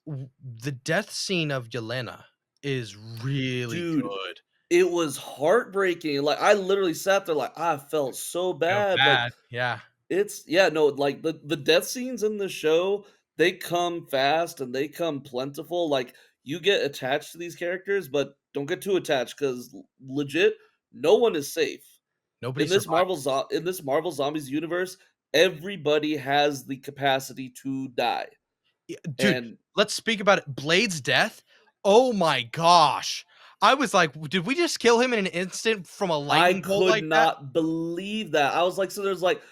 the death scene of Yelena is really Dude, good. it was heartbreaking. Like I literally sat there like I felt so Feel bad. Like bad, yeah. it's yeah, no, like the death scenes in the show, they come fast and they come plentiful. Like you get attached to these characters, but don't get too attached because legit, no one is safe Nobody survives. In this Marvel Zombies universe. Everybody has the capacity to die, Dude, and let's speak about it. Blade's death, oh my gosh. I was like, "Did we just kill him in an instant from a I lightning bolt could like that?" not believe that. I was like, so there's like,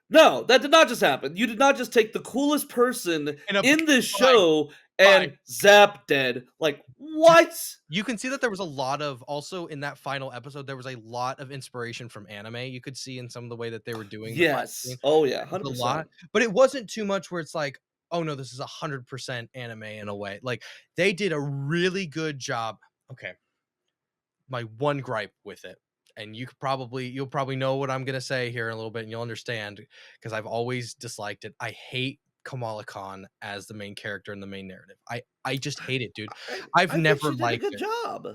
no, that did not just happen. You did not just take the coolest person In a in this fine, show fine. and zap dead. Like, Dude, what? you can see that there was a lot of also in that final episode, there was a lot of inspiration from anime. You could see in some of the way that they were doing the fight scene. Yes. Oh yeah, It's a lot, 100%. but it wasn't too much where it's like, "Oh, no, this is 100% anime in a way." Like, they did a really good job. Okay, my one gripe with it, and you'll probably know what I'm gonna say here in a little bit, and you'll understand because 'cause I've always disliked it. I hate Kamala Khan as the main character in the main narrative. I just hate it, dude. I've I think never she did a liked good it. job.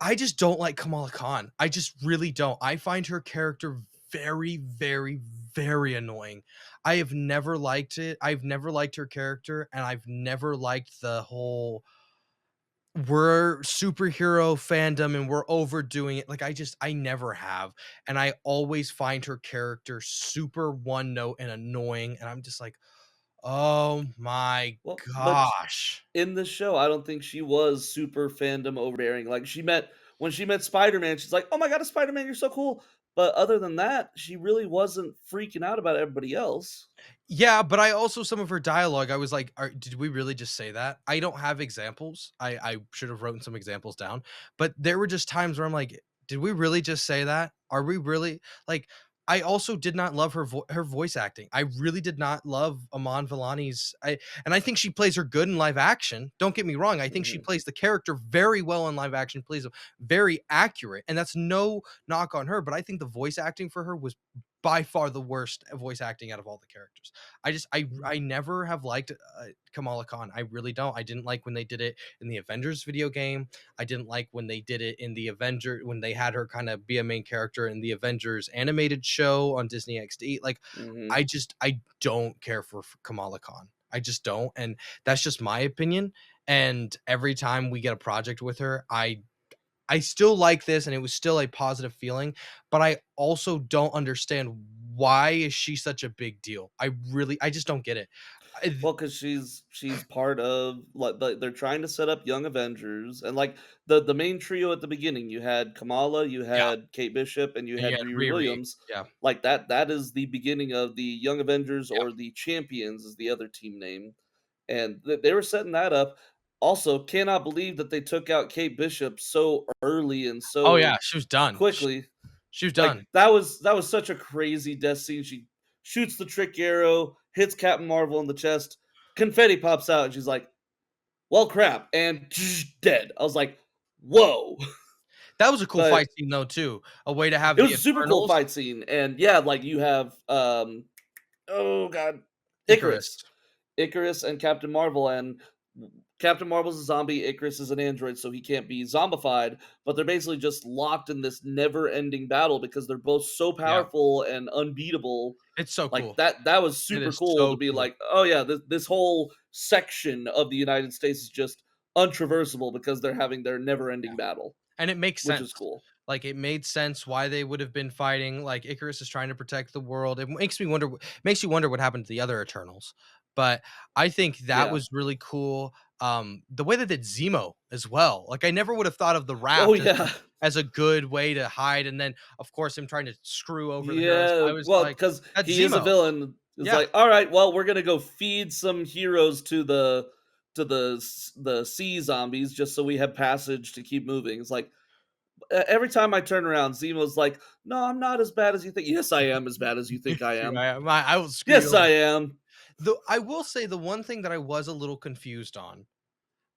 I just don't like Kamala Khan. I just really don't. I find her character very, very, very annoying. I have never liked it. I've never liked her character, and I've never liked the whole we're superhero fandom and we're overdoing it. Like I never have. And I always find her character super one note and annoying. And I'm just like, Oh my Well, but gosh. in the show, I don't think she was super fandom overbearing. Like she met when she met Spider-Man, she's like, "Oh my god, a Spider-Man, you're so cool." But other than that, she really wasn't freaking out about everybody else. Yeah, but I also some of her dialogue, I was like, did we really just say that? I don't have examples. I should have written some examples down, but there were just times where I'm like, did we really just say that? Are we really like? I also did not love her voice acting. I really did not love Amon Villani's. I think she plays her good in live action. Don't get me wrong. I think she Mhm, plays the character very well in live action. Plays them very accurate, and that's no knock on her. But I think the voice acting for her was by far the worst voice acting out of all the characters. I mhm, never have liked Kamala Khan. I really don't. I didn't like when they did it in the Avengers video game. I didn't like when they did it in the Avenger when they had her kind of be a main character in the Avengers animated show on Disney XD. Like mhm. I don't care for Kamala Khan. I just don't, and that's just my opinion. And every time we get a project with her, I still like this and it was still a positive feeling, but I also don't understand why is she such a big deal? I just don't get it. I Well, because she's part of they're trying to set up Young Avengers, and like the main trio at the beginning, you had Kamala, you yeah, had Kate Bishop, and you and you had had Riri Riri. Williams. Yeah, Like that is the beginning of the Young Avengers, yeah. or the Champions is the other team name, and they were setting that up. Also, cannot believe that they took out Kate Bishop so early and Oh, yeah, so she was done. quickly. She was Like done. that was such a crazy death scene. She shoots the trick arrow, hits Captain Marvel in the chest, confetti pops out, and she's like, "Well, crap," and dead. I was like, "Whoa!" That was a cool But fight scene though too, a way to have it the was a super cool Eternals. fight scene, and yeah, like you have, oh god, Icarus. Icarus. Icarus and Captain Marvel, and Captain Marvel's a zombie, Icarus is an android, so he can't be zombified, but they're basically just locked in this never-ending battle because they're both so Yeah, powerful and unbeatable. it's so Like cool. that was It super is cool to so be cool. like, "Oh yeah, this whole section of the United States is just untraversable because they're having their never-ending battle," And it makes which is sense. cool. Like, it made sense why they would have been fighting, like, Icarus is trying to protect the world. It makes you wonder what happened to the other Eternals, but I think that Yeah. was really cool. The way they did Zemo as well, like, I never would have thought of the Oh, raft yeah. as a good way to hide, and then, of course, him trying to screw over the heroes. Yeah, I was well, like, because "That's he is a Zemo." villain. It's Yeah. like, "Alright, well, we're gonna go feed some heroes to the sea zombies just so we have passage to keep moving." It's like, every time I turn around, Zemo's like, "No, I'm not as bad as you think." "Yes, I am as bad as you think I Here am." I am. I will screw you "Yes, over. I am." Though I will say the one thing that I was a little confused on,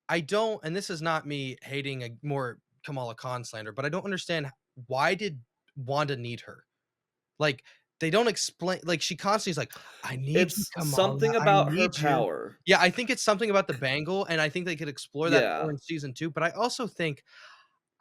I don't, and this is not me hating a more Kamala Khan slander, but I don't understand why did Wanda need her? Like, they don't explain, like, she constantly is like, "I need you, It's Kamala, something I about her need you." power. Yeah, I think it's something about the bangle, and I think they could explore that more Yeah. in season 2, but I also think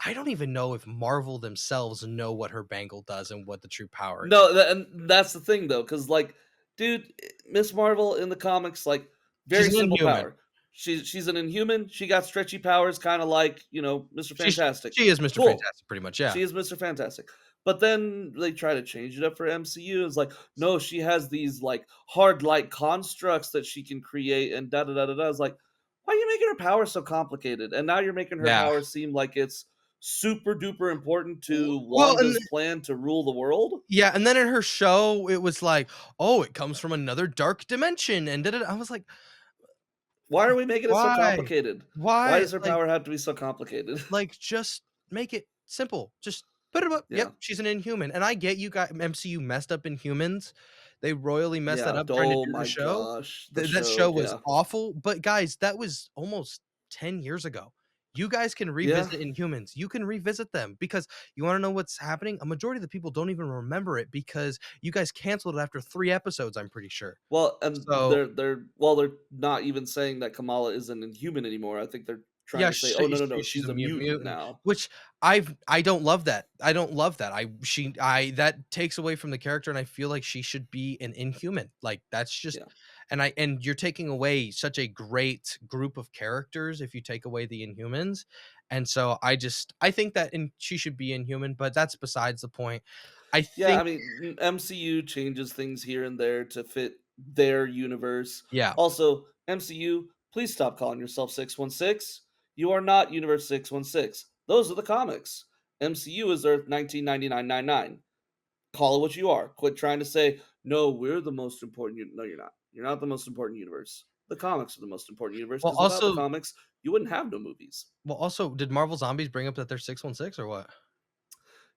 I don't even know if Marvel themselves know what her bangle does and what the true power is. No, and that's the thing though, because like, dude, Miss Marvel in the comics, like, She's very an simple Inhuman. power. She's an Inhuman. She got stretchy powers, kind of like Mr. She's Fantastic. she is Mr. Cool. Fantastic pretty much, yeah. She is Mr. Fantastic. But then they try to change it up for MCU. It's like, no, she has these like hard light constructs that she can create, and da da da da da. It's like, why are you making her power so complicated? And now you're making her Yeah. power seem like it's super duper important to Well, and Wanda's plan to rule the world. yeah, and then in her show, it was like, "Oh, it comes from another dark dimension," and da-da-da. I was like, Why are we making it so "Why? complicated? Why Why?" does her power have to be so complicated? Just make it simple. Just put it up. Yeah. Yep, she's an Inhuman, and I get you got MCU messed up Inhumans. They royally messed that Yeah. up trying to Oh do the my show. gosh. The That show. show was Yeah. awful, but guys, that was almost 10 years ago. You guys can Yeah. revisit Inhumans. You can revisit them because you wanna know what's happening? A majority of the people don't even remember it because you guys canceled it after 3 episodes, I'm pretty sure. Well, and So, they're not even saying that Kamala isn't inhuman anymore. I think they're trying yeah, to say, "Oh, no, no, no, she's she's a a mutant mutant, now." which I don't love that. I don't love that. I that takes away from the character, and I feel like she should be an Inhuman. Like, that's just Yeah. and you're taking away such a great group of characters if you take away the Inhumans, and so I think that she should be Inhuman, but that's besides the point. I Yeah, I think mean, MCU changes things here and there to fit their universe. Yeah. Also, MCU, please stop calling yourself 616. You are not Universe 616. Those are the comics. MCU is Earth 1999. Call it what you are. Quit trying to say, no, we're the most important. No, you're not. You're not the most important universe. The comics are the most important universe Well, because without the also comics, you wouldn't have no movies. did Marvel Zombies bring up that they're 616 or what?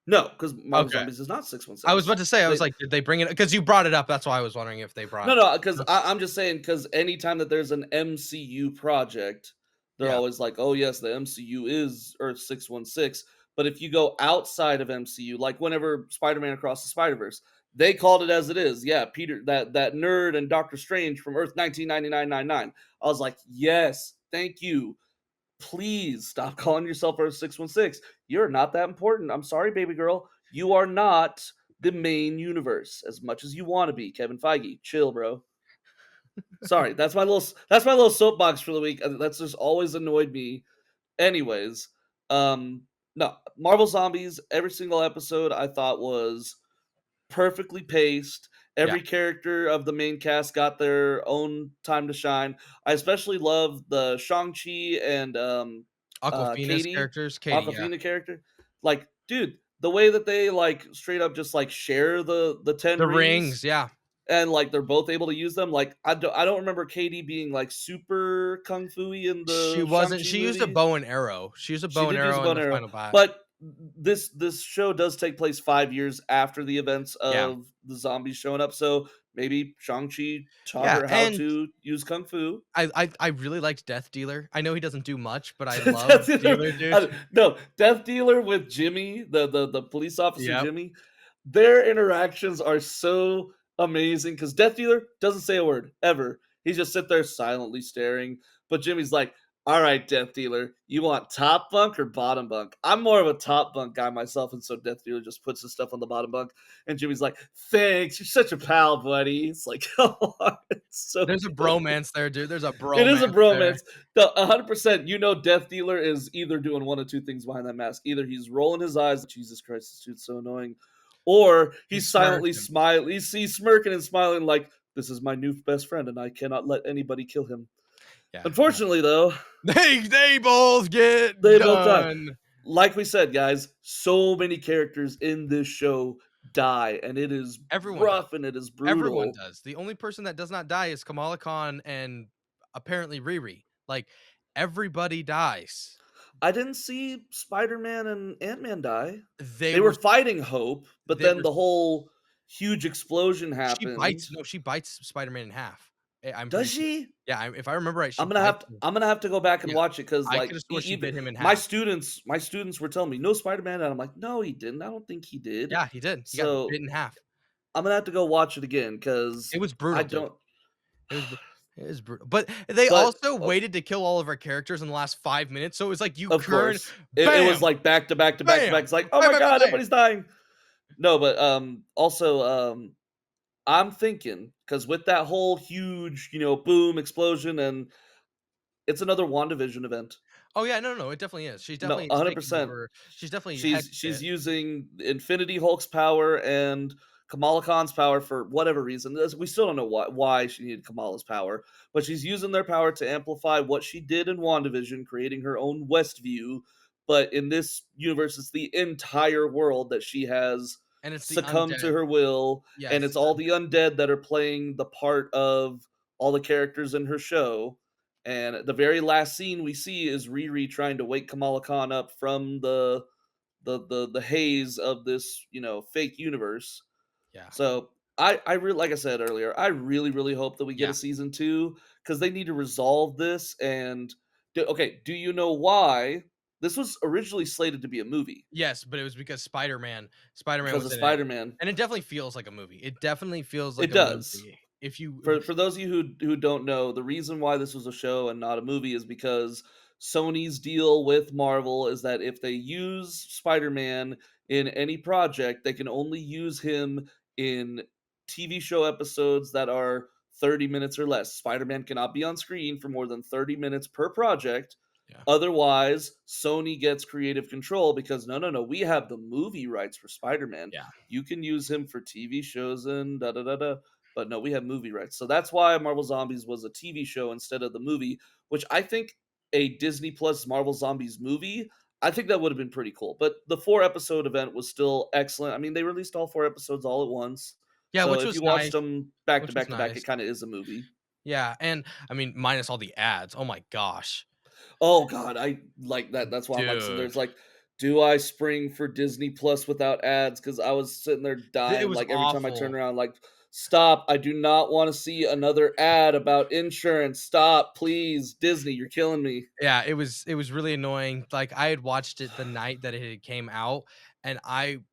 No, because Marvel Okay. Zombies is not I was 616. about to say, I was They like, did they bring it? Because you brought it up, that's why I was wondering if they No, brought no, because no. I'm just saying because anytime that there's an MCU project, they're Yeah. always like, "Oh yes, the MCU is Earth 616." But if you go outside of MCU, like whenever Spider-Man Across the Spider-Verse, they called it as it is. Yeah, Peter, that nerd and Doctor Strange from Earth 1999. I was like, "Yes, thank you. Please stop calling yourself Earth 616. You're not that important. I'm sorry, baby girl. You are not the main universe as much as you want to be, Kevin Feige. Chill, bro." Sorry, that's my little soapbox for the week. That's just always annoyed me. Anyways, um, no, Marvel Zombies. Every single episode I thought was perfectly paced. Yeah. Every character of the main cast got their own time to shine. I especially love the Shang-Chi and Aquafina's Katie, characters, Katie, yeah. Aquafina character. Like, dude, the way that they like straight up just like share the 10 The rings rings, yeah. and like they're both able to use them. Like I don't remember Katie being like super kung fu-y in She the wasn't Shang-Chi she used a movie. bow and arrow. She used a She bow and did use a arrow bow in and the arrow, final bat. but this show does take place 5 years after the events Yeah. of the zombies showing up. So maybe Shang-Chi taught Yeah, her how and to use kung fu. I really liked Death Dealer. I know he doesn't do much, but I love Death Dealer, Dealer, dude. no, Death Dealer with Jimmy, the police officer Yep. Jimmy, their interactions are so amazing because Death Dealer doesn't say a word ever. He just sit there silently staring. But Jimmy's like, "All right, Death Dealer, you want top bunk or bottom bunk?" I'm more of a top bunk guy myself, and so Death Dealer just puts his stuff on the bottom bunk. And Jimmy's like, "Thanks, you're such a pal, buddy." It's like, come on, it's so There's a good. bromance there, dude. There's a It is a bromance there. bromance. The 100%, Death Dealer is either doing one of two things behind that mask. Either he's rolling his eyes, Jesus Christ, this dude's so annoying, or He's he's silently smirking. smiling. He's smirking and smiling like, this is my new best friend, and I cannot let anybody kill him. Yeah, no. Unfortunately, though, They both get they both die. done. Like we said, guys, so many characters in this show die, and it is Everyone does. rough and it is Everyone brutal. does. The only person that does not die is Kamala Khan and apparently Riri. Like, everybody dies. I didn't see Spider-Man and Ant-Man die. They They were were fighting Hope, but they then were the whole huge explosion she happened. bites no, she bites Spider-Man in half. I'm Does pretty sure. she? Yeah, if I remember right, she I'm gonna bites have to him. I'm gonna have to go back and Yeah, watch it because I like coulda swore she even bit him in my half. students were telling me no Spider-Man, and I'm like, no, he didn't. I don't think he did. Yeah, he did. He got So bit in half. I'm gonna have to go watch it again because It was I brutal, dude. don't. It was br it was brutal, but they But also waited to kill all of our characters in the last 5 minutes, so it was like you of turn, course, it was bam, like back to back to back to back. bam, It's like, oh bam, my bam, bam, god, bam. everybody's dying. No, but also I'm thinking because with that whole huge boom explosion and it's another WandaVision event. Oh, yeah, no, no, no, it definitely is. She's No, definitely taking 100%. over. She's definitely She's hexed she's it, using Infinity Hulk's power and Kamala Khan's power for whatever reason. We still don't know why she needed Kamala's power, but she's using their power to amplify what she did in WandaVision, creating her own Westview. But in this universe, it's the entire world that she has and it's the succumbed to undead. her will, and Yes, it's all the undead that are playing the part of all the characters in her show. And the very last scene we see is Riri trying to wake Kamala Khan up from the haze of this fake universe. yeah, So I really, like I said earlier, I really hope that we get yeah. a season two because they need to resolve this. And okay, do you know why this was originally slated to be a movie Yes, but it was because Spider-Man because of was in it, Spider Man? and it definitely feels like a movie. It definitely feels like It a does. movie. If you For those of you who don't know, the reason why this was a show and not a movie is because Sony's deal with Marvel is that if they use Spider-Man in any project, they can only use him in TV show episodes that are 30 minutes or less. Spider-Man cannot be on screen for more than 30 minutes per project. yeah, Otherwise, Sony gets creative control because no, no, no, we have the movie rights for Spider-Man. yeah. You can use him for TV shows and da da da da. but no, we have movie rights. So that's why Marvel Zombies was a TV show instead of the movie, which I think a Disney Plus Marvel Zombies movie, I think that would have been pretty cool. But the 4 episode event was still excellent. I mean, they released all 4 episodes all at once. Yeah, So which if was you watched nice, them back to which was back to back, nice. it kind of is a movie. Yeah, and I mean, minus all the ads. Oh my gosh. Oh god, I like that. That's why I'm like sitting there. Dude, It's like, do I spring for Disney Plus without ads? Because I was sitting there it dying. was Like every time I turn awful. around, like, stop! I do not want to see another ad about insurance. Stop, please, Disney, you're killing me. Yeah, it was really annoying. Like, I had watched it the night that it had came out, and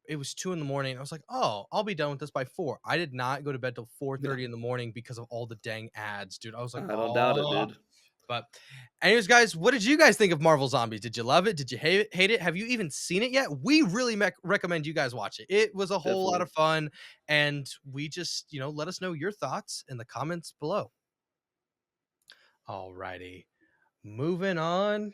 it was 2 in the morning. I was like, "Oh, I'll be done with this by 4." I did not go to bed till Yeah, 4:30 in the morning because of all the dang ads, dude. I was like, I don't doubt it, "Oh." dude. But anyways, guys, what did you guys think of Marvel Zombies? Did you love it? Did you hate it? Have you even seen it yet? We really recommend you guys watch it. It was a whole lot Definitely. of fun, and we just, let us know your thoughts in the comments below. Alrighty, moving on.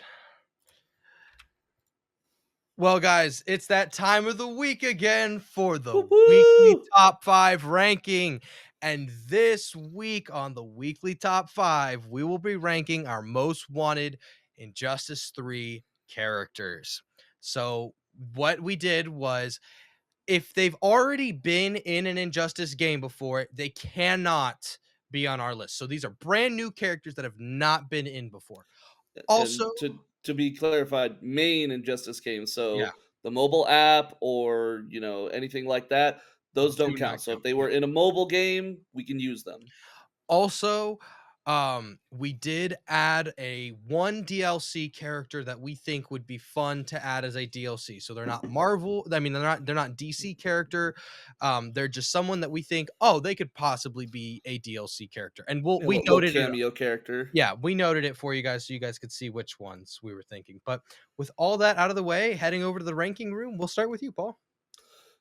Well, guys, it's that time of the week again for Woo the weekly woo! top 5 ranking. And this week on the weekly top 5, we will be ranking our most wanted Injustice 3 characters. So, what we did was if they've already been in an Injustice game before, they cannot be on our list. So, these are brand new characters that have not been in before. Also, And to be clarified, main Injustice games. yeah, So the mobile app or anything like that, those don't do not count. So count. if they Yeah. were in a mobile game, we can use them. Also, we did add a one DLC character that we think would be fun to add as a DLC. So they're not Marvel. I mean, they're not DC character. They're just someone that we think, oh, they could possibly be a DLC character. And A we little noted it. cameo character. Yeah, we noted it for you guys so you guys could see which ones we were thinking. But with all that out of the way, heading over to the ranking room, we'll start with you, Paul.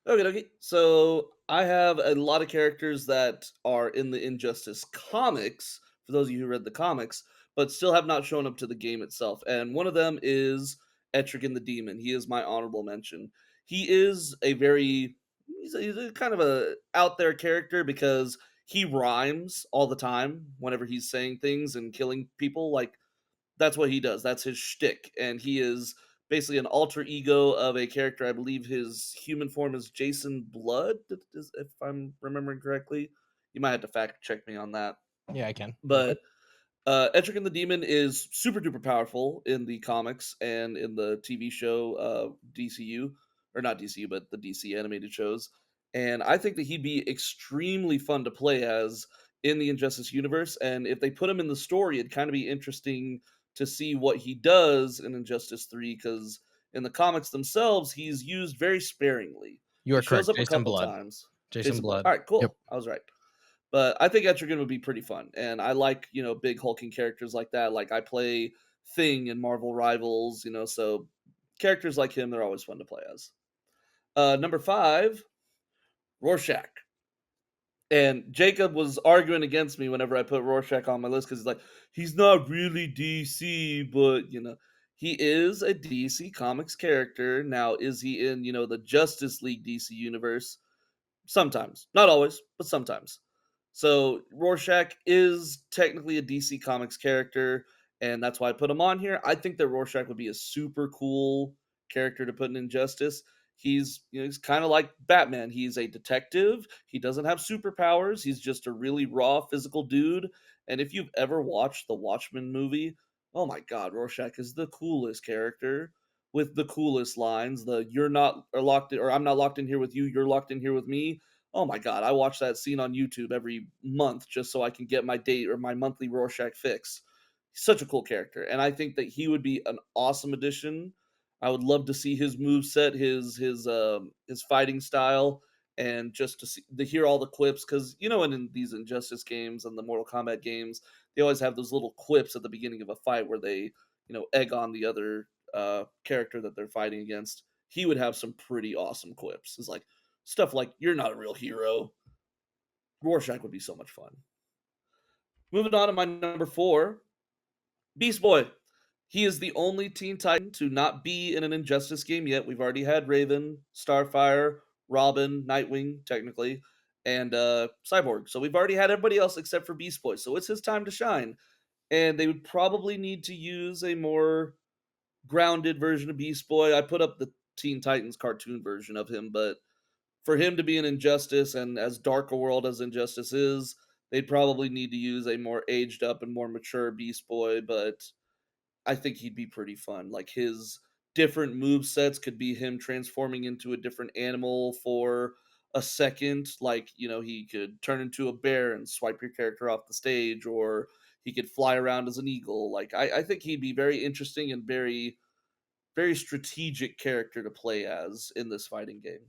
Okay, okay. So I have a lot of characters that are in the Injustice comics, for those of you who read the comics, but still have not shown up to the game itself. And one of them is Etrigan the Demon. He is my honorable mention. He is a very he's a kind of a out there character because he rhymes all the time whenever he's saying things and killing people. Like that's what he does. That's his shtick, and he is basically an alter ego of a character. I believe his human form is Jason Blood, if I'm remembering correctly. You might have to fact check me on that, Yeah, I can. Go ahead. but Etrigan the Demon is super duper powerful in the comics and in the TV show DCU, or not DCU, but the DC animated shows. And I think that he'd be extremely fun to play as in the Injustice universe. And if they put him in the story, it'd kind of be interesting to see what he does in Injustice 3, because in the comics themselves, he's used very sparingly. You He are shows correct. up a Jason couple Blood. times. Jason Jason Blood. Blood. All right, Yep. cool. I was right. But I think Etrigan would be pretty fun, and I like big hulking characters like that. Like I play Thing in Marvel Rivals, so characters like him they're always fun to play as. Number 5, Rorschach. And Jacob was arguing against me whenever I put Rorschach on my list because he's like, he's not really DC, but he is a DC Comics character. Now, is he in the Justice League DC universe? Sometimes, not always, but sometimes. So Rorschach is technically a DC Comics character, and that's why I put him on here. I think that Rorschach would be a super cool character to put in Injustice. He's kind of like Batman. He's a detective. He doesn't have superpowers. He's just a really raw physical dude. And if you've ever watched the Watchmen movie, oh my God, Rorschach is the coolest character with the coolest lines. The "You're not or locked in," or "I'm not locked in here with you. You're locked in here with me." Oh my god, I watch that scene on YouTube every month just so I can get my date or my monthly Rorschach fix. He's such a cool character, and I think that he would be an awesome addition. I would love to see his move set, his fighting style, and just to hear all the quips because in these Injustice games and the Mortal Kombat games, they always have those little quips at the beginning of a fight where they egg on the other character that they're fighting against. He would have some pretty awesome quips. It's like stuff like "You're not a real hero." Rorschach would be so much fun. Moving on to my number 4, Beast Boy. He is the only Teen Titan to not be in an Injustice game yet. We've already had Raven, Starfire, Robin, Nightwing, technically, and Cyborg. So we've already had everybody else except for Beast Boy. So it's his time to shine. And they would probably need to use a more grounded version of Beast Boy. I put up the Teen Titans cartoon version of him, but for him to be an Injustice and as dark a world as Injustice is, they'd probably need to use a more aged up and more mature Beast Boy, but I think he'd be pretty fun. Like his different move sets could be him transforming into a different animal for a second. Like, he could turn into a bear and swipe your character off the stage, or he could fly around as an eagle. Like I think he'd be very interesting and very, very strategic character to play as in this fighting game.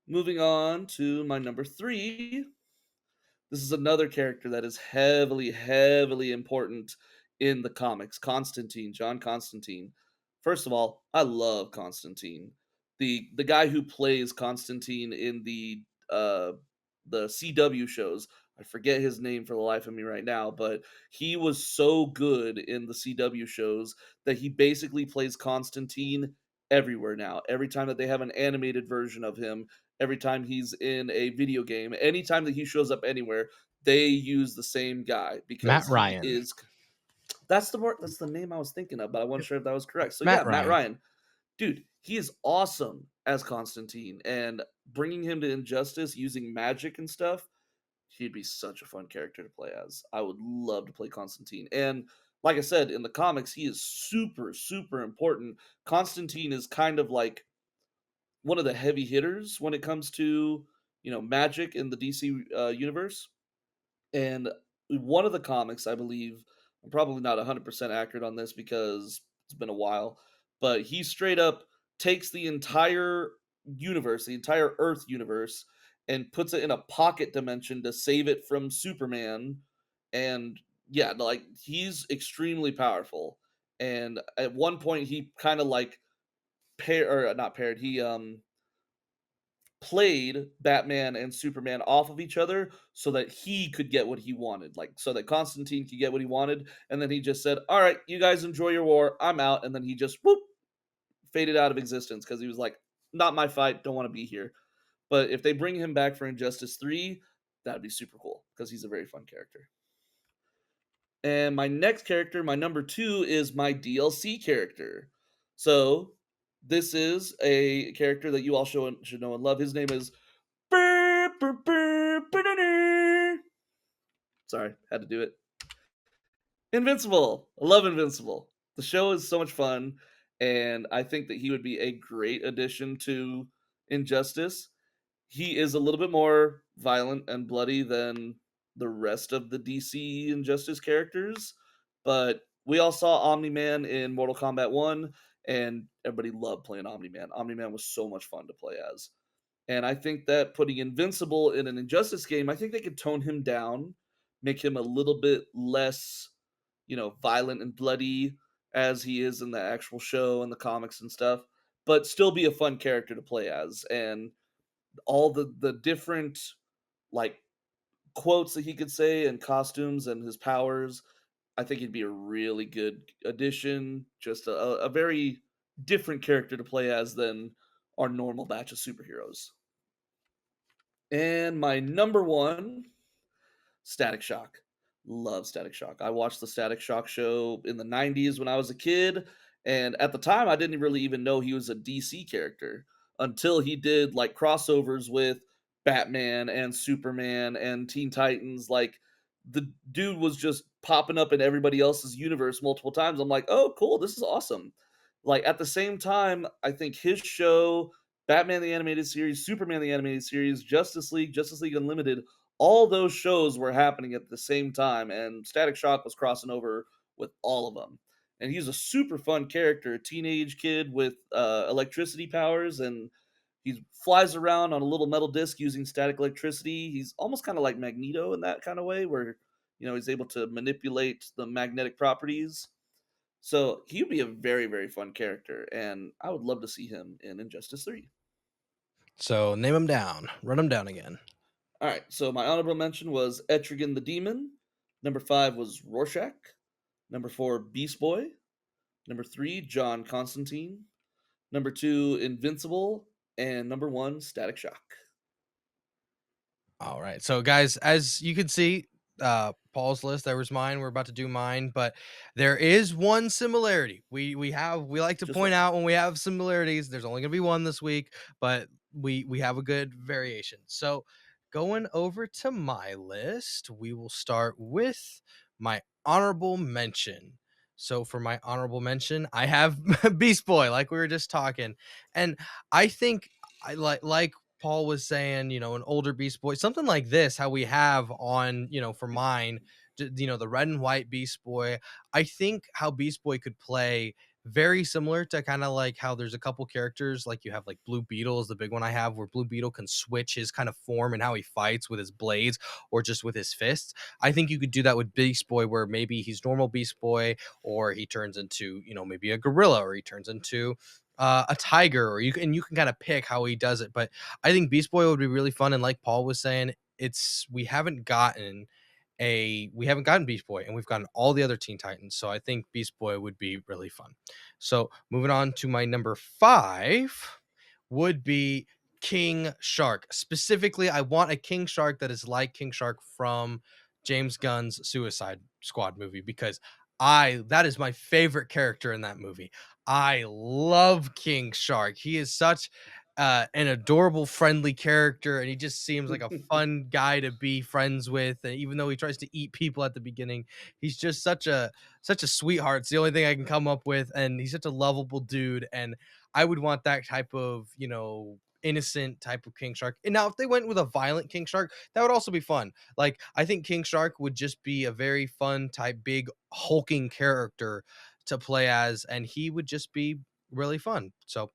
Moving on to my number three, this is another character that is heavily, heavily important in the comics. Constantine, John Constantine. First of all, I love Constantine. The guy who plays Constantine in the CW shows. I forget his name for the life of me right now, but he was so good in the CW shows that he basically plays Constantine everywhere now. Every time that they have an animated version of him, every time he's in a video game, anytime that he shows up anywhere, they use the same guy Matt because he Ryan. is that's the name I was thinking of, but I wasn't Yep. sure if that was correct. So Matt yeah, Matt Ryan. Ryan. Dude, he is awesome as Constantine, and bringing him to Injustice using magic and stuff, he'd be such a fun character to play as. I would love to play Constantine. And like I said, in the comics, he is super, super important. Constantine is kind of like one of the heavy hitters when it comes to, magic in the DC universe. And one of the comics, I believe, I'm probably not 100% accurate on this because it's been a while, but he straight up takes the entire universe, the entire Earth universe, and puts it in a pocket dimension to save it from Superman. And yeah, like he's extremely powerful. And at one point, he kind of like or not paired. He played Batman and Superman off of each other so that he could get what he wanted, like so that Constantine could get what he wanted, and then he just said, "All right, you guys enjoy your war. I'm out," and then he just whoop faded out of existence because he was like, "Not my fight. Don't want to be here." But if they bring him back for Injustice 3, that'd be super cool because he's a very fun character. And my next character, my number two, is my DLC character. So this is a character that you all should know and love. His name is Sorry, had to do it. Invincible. I love Invincible. The show is so much fun, and I think that he would be a great addition to Injustice. He is a little bit more violent and bloody than the rest of the DC Injustice characters, but we all saw Omni Man in Mortal Kombat 1, and everybody loved playing Omni Man. Omni Man was so much fun to play as. And I think that putting Invincible in an Injustice game, I think they could tone him down, make him a little bit less, violent and bloody as he is in the actual show and the comics and stuff, but still be a fun character to play as. And all the different like quotes that he could say and costumes and his powers, I think he'd be a really good addition. Just a very different character to play as than our normal batch of superheroes. And my number one, Static Shock. Love Static Shock. I watched the Static Shock show in the 90s when I was a kid, and at the time I didn't really even know he was a DC character until he did like crossovers with Batman and Superman and Teen Titans. Like the dude was just popping up in everybody else's universe multiple times. I'm like, "Oh, cool. This is awesome." Like at the same time, I think his show, Batman the Animated Series, Superman the Animated Series, Justice League Unlimited, all those shows were happening at the same time, and Static Shock was crossing over with all of them. And he's a super fun character, a teenage kid with electricity powers, and he flies around on a little metal disc using static electricity. He's almost kind of like Magneto in that kind of way, where he's able to manipulate the magnetic properties. So he would be a very, very fun character, and I would love to see him in Injustice 3. So name them down. Run them down again. All right, so my honorable mention was Etrigan the Demon. Number 5 was Rorschach. Number 4, Beast Boy. Number 3, John Constantine. Number 2, Invincible. And number 1, Static Shock. All right. So guys, as you can see, Paul's list, there was mine. We're about to do mine, but there is one similarity. We like to Just point one. out when we have similarities. There's only gonna be one this week, but we have a good variation. So going over to my list, we will start with my honorable mention. So for my honorable mention, I have Beast Boy, like we were just talking. And I think I like Paul was saying, an older Beast Boy, something like this, how we have on, for mine, the red and white Beast Boy. I think how Beast Boy could play very similar to kind of like how there's a couple characters, like you have like Blue Beetle is the big one I have, where Blue Beetle can switch his kind of form and how he fights with his blades or just with his fists. I think you could do that with Beast Boy, where maybe he's normal Beast Boy, or he turns into, maybe a gorilla, or he turns into a tiger, or you can kind of pick how he does it. But I think Beast Boy would be really fun, and like Paul was saying, it's we haven't gotten Beast Boy, and we've gotten all the other Teen Titans, so I think Beast Boy would be really fun. So moving on to my number 5 would be King Shark. Specifically, I want a King Shark that is like King Shark from James Gunn's Suicide Squad movie, because I that is my favorite character in that movie. I love King Shark. He is such an adorable, friendly character, and he just seems like a fun guy to be friends with. And even though he tries to eat people at the beginning, he's just such a sweetheart. It's the only thing I can come up with, and he's such a lovable dude. And I would want that type of innocent type of King Shark. And now, if they went with a violent King Shark, that would also be fun. Like, I think King Shark would just be a very fun type, big hulking character to play as, and he would just be really fun. So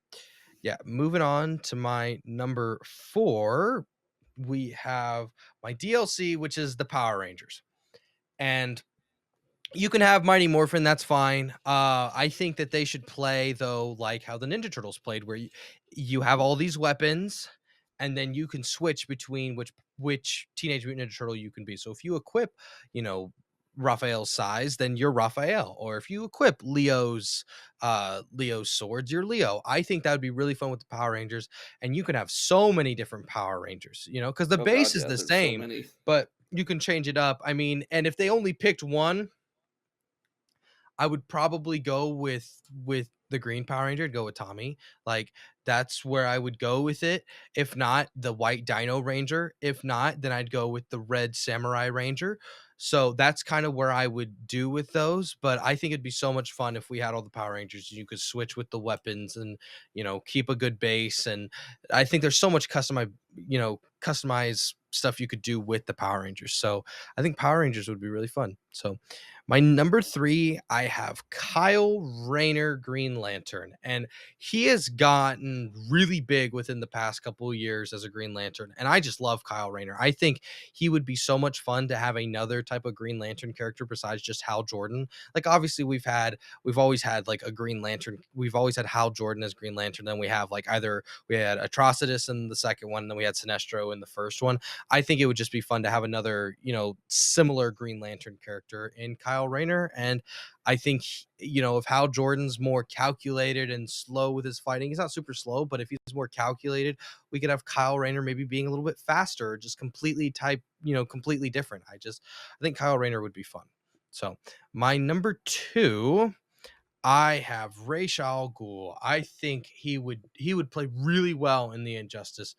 yeah, moving on to my number 4, we have my DLC, which is the Power Rangers. And you can have Mighty Morphin, that's fine. I think that they should play though like how the Ninja Turtles played, where you have all these weapons, and then you can switch between which Teenage Mutant Ninja Turtle you can be. So if you equip, you know, Raphael's size, then you're Raphael. Or if you equip Leo's swords, you're Leo. I think that would be really fun with the Power Rangers, and you can have so many different Power Rangers, because the Oh base god, is yeah, the there's so same, many. but you can change it up. I mean, and if they only picked one, I would probably go with the green Power Ranger. I'd go with Tommy. Like, that's where I would go with it. If not, the white Dino Ranger. If not, then I'd go with the red Samurai Ranger. So that's kind of where I would do with those. But I think it'd be so much fun if we had all the Power Rangers. You could switch with the weapons and keep a good base. And I think there's so much customize stuff you could do with the Power Rangers. So I think Power Rangers would be really fun. So my number 3, I have Kyle Rayner Green Lantern, and he has gotten really big within the past couple of years as a Green Lantern, and I just love Kyle Rayner. I think he would be so much fun to have another type of Green Lantern character besides just Hal Jordan. Like, obviously we've always had like a Green Lantern. We've always had Hal Jordan as Green Lantern. Then we have like either we had Atrocitus in the second one, and then we had Sinestro in the first one. I think it would just be fun to have another, similar Green Lantern character in Kyle Rayner. And I think, if Hal Jordan's more calculated and slow with his fighting, he's not super slow, but if he's more calculated, we could have Kyle Rayner maybe being a little bit faster, just completely different. I think Kyle Rayner would be fun. So my number 2, I have Ra's al Ghul. I think he would play really well in the Injustice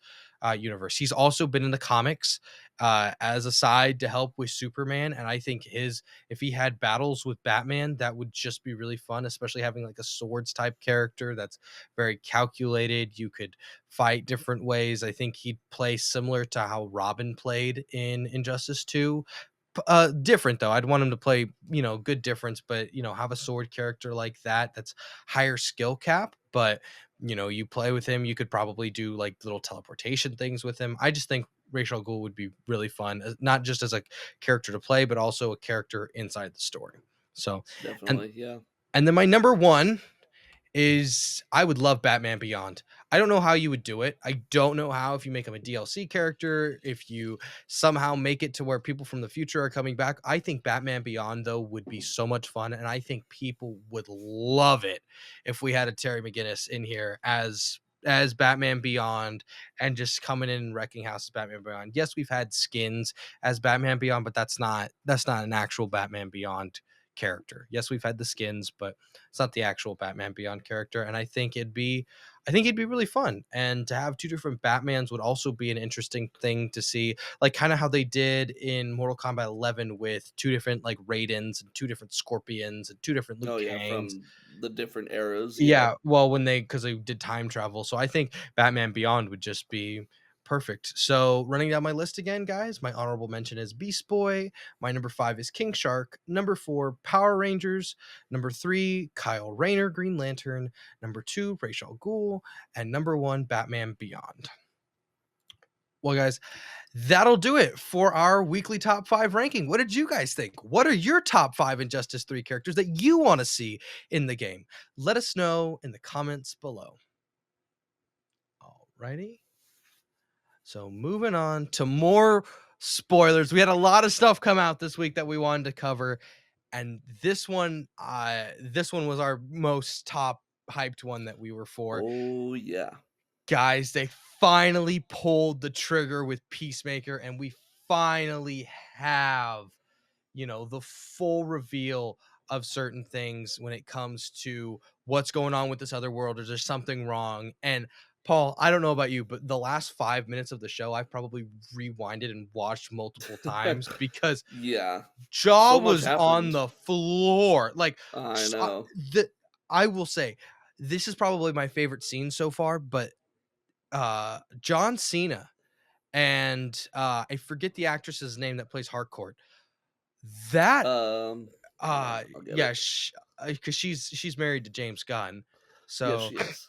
universe. He's also been in the comics as a side to help with Superman, and I think his if he had battles with Batman, that would just be really fun, especially having like a swords type character that's very calculated. You could fight different ways. I think he'd play similar to how Robin played in Injustice 2. Different though. I'd want him to play, good difference, but have a sword character like that that's higher skill cap. But you play with him, you could probably do like little teleportation things with him. I just think Ra's al Ghul would be really fun, not just as a character to play, but also a character inside the story. So, and Definitely, yeah. and then my number 1 is I would love Batman Beyond. I don't know how you would do it. I don't know how, if you make him a DLC character, if you somehow make it to where people from the future are coming back. I think Batman Beyond though would be so much fun, and I think people would love it if we had a Terry McGinnis in here as as Batman Beyond and just coming in and wrecking house as Batman Beyond. Yes, we've had skins as Batman Beyond, but that's not an actual Batman Beyond character. Yes, we've had the skins, but it's not the actual Batman Beyond character. And I think it'd be really fun. And to have two different Batmans would also be an interesting thing to see, like kind of how they did in Mortal Kombat 11 with two different like Raidens and two different Scorpions and two different Liu Oh yeah, Kangs. from the different eras. Yeah. Yeah, well, because they did time travel, so I think Batman Beyond would just be perfect. So, running down my list again, guys, my honorable mention is Beast Boy, my number 5 is King Shark, number 4, Power Rangers, number 3, Kyle Rayner, Green Lantern, number 2, Ra's al Ghul, and number 1, Batman Beyond. Well, guys, that'll do it for our weekly top 5 ranking. What did you guys think? What are your top 5 Injustice 3 characters that you wanna see in the game? Let us know in the comments below. Alrighty. So moving on to more spoilers. We had a lot of stuff come out this week that we wanted to cover, and this one was our most top hyped one that we were for. Oh yeah. Guys, they finally pulled the trigger with Peacemaker, and we finally have the full reveal of certain things when it comes to what's going on with this other world. Is there something wrong? And Paul, I don't know about you, but the last 5 minutes of the show, I've probably rewinded and watched multiple times because Yeah. Jaw So much was on happened. the floor. Like, I s- know. the I will say, this is probably my favorite scene so far. But John Cena and I forget the actress's name that plays Harcourt. That Hold on, I'll get Yeah, it. because she's married to James Gunn. Yes, So, she is.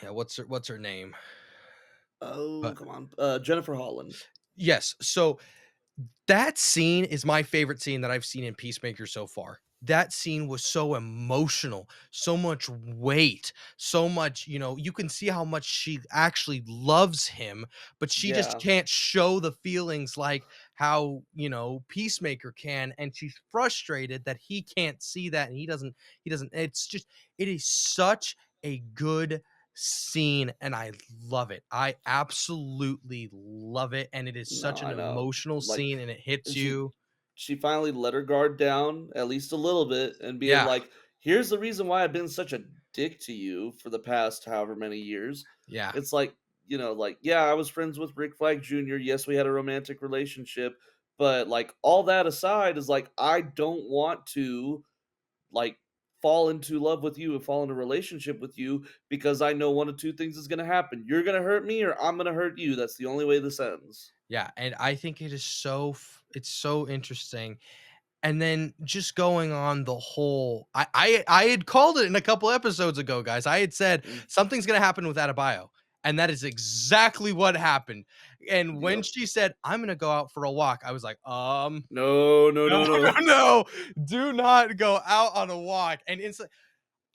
yeah, what's her name? Oh, But come on. Jennifer Holland. yes, so that scene is my favorite scene that I've seen in Peacemaker so far. That scene was so emotional, so much weight, so much, you can see how much she actually loves him, but she just Yeah. can't show the feelings like how, Peacemaker can. And she's frustrated that he can't see that and he doesn't. It is such a good scene and I love it. I absolutely love it. And it is No, such an I know. emotional Like, scene and it hits and she you. she finally let her guard down at least a little bit and being Yeah. like, "Here's the reason why I've been such a dick to you for the past however many years." Yeah. It's like, like, yeah, I was friends with Rick Flag Jr. Yes, we had a romantic relationship, but like all that aside is like I don't want to like fall into love with you and fall into a relationship with you because I know one of two things is going to happen. You're going to hurt me or I'm going to hurt you. That's the only way this ends. Yeah, and I think it is it's so interesting. And then just going on the whole I had called it in a couple episodes ago, guys. I had said Mm, something's gonna happen with Adebayo, and that is exactly what happened. And when yep. she said, "I'm gonna go out for a walk," I was like, No, no, no, no, no, no. no, do not go out on a walk." And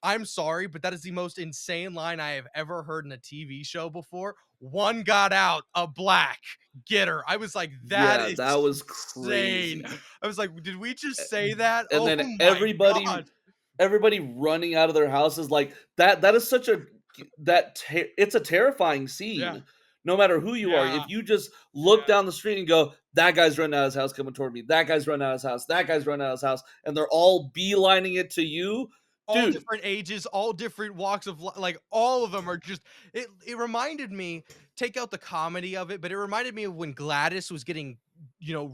I'm sorry, but that is the most insane line I have ever heard in a TV show before. One got out, a black. Get her. I was like, that Yeah, is that was insane. crazy. I was like, did we just A- say that? And Oh then my god. everybody running out of their houses like that is such a it's a terrifying Yeah. scene. No matter who you are, Yeah. if you just look Yeah. down the street and go, that guy's running out of his house coming toward me. That guy's running out of his house. That guy's running out of his house, and they're all beelining it to you, All dude. different ages, all different walks of like all of them are just it reminded me, take out the comedy of it, but it reminded me of when Gladys was getting,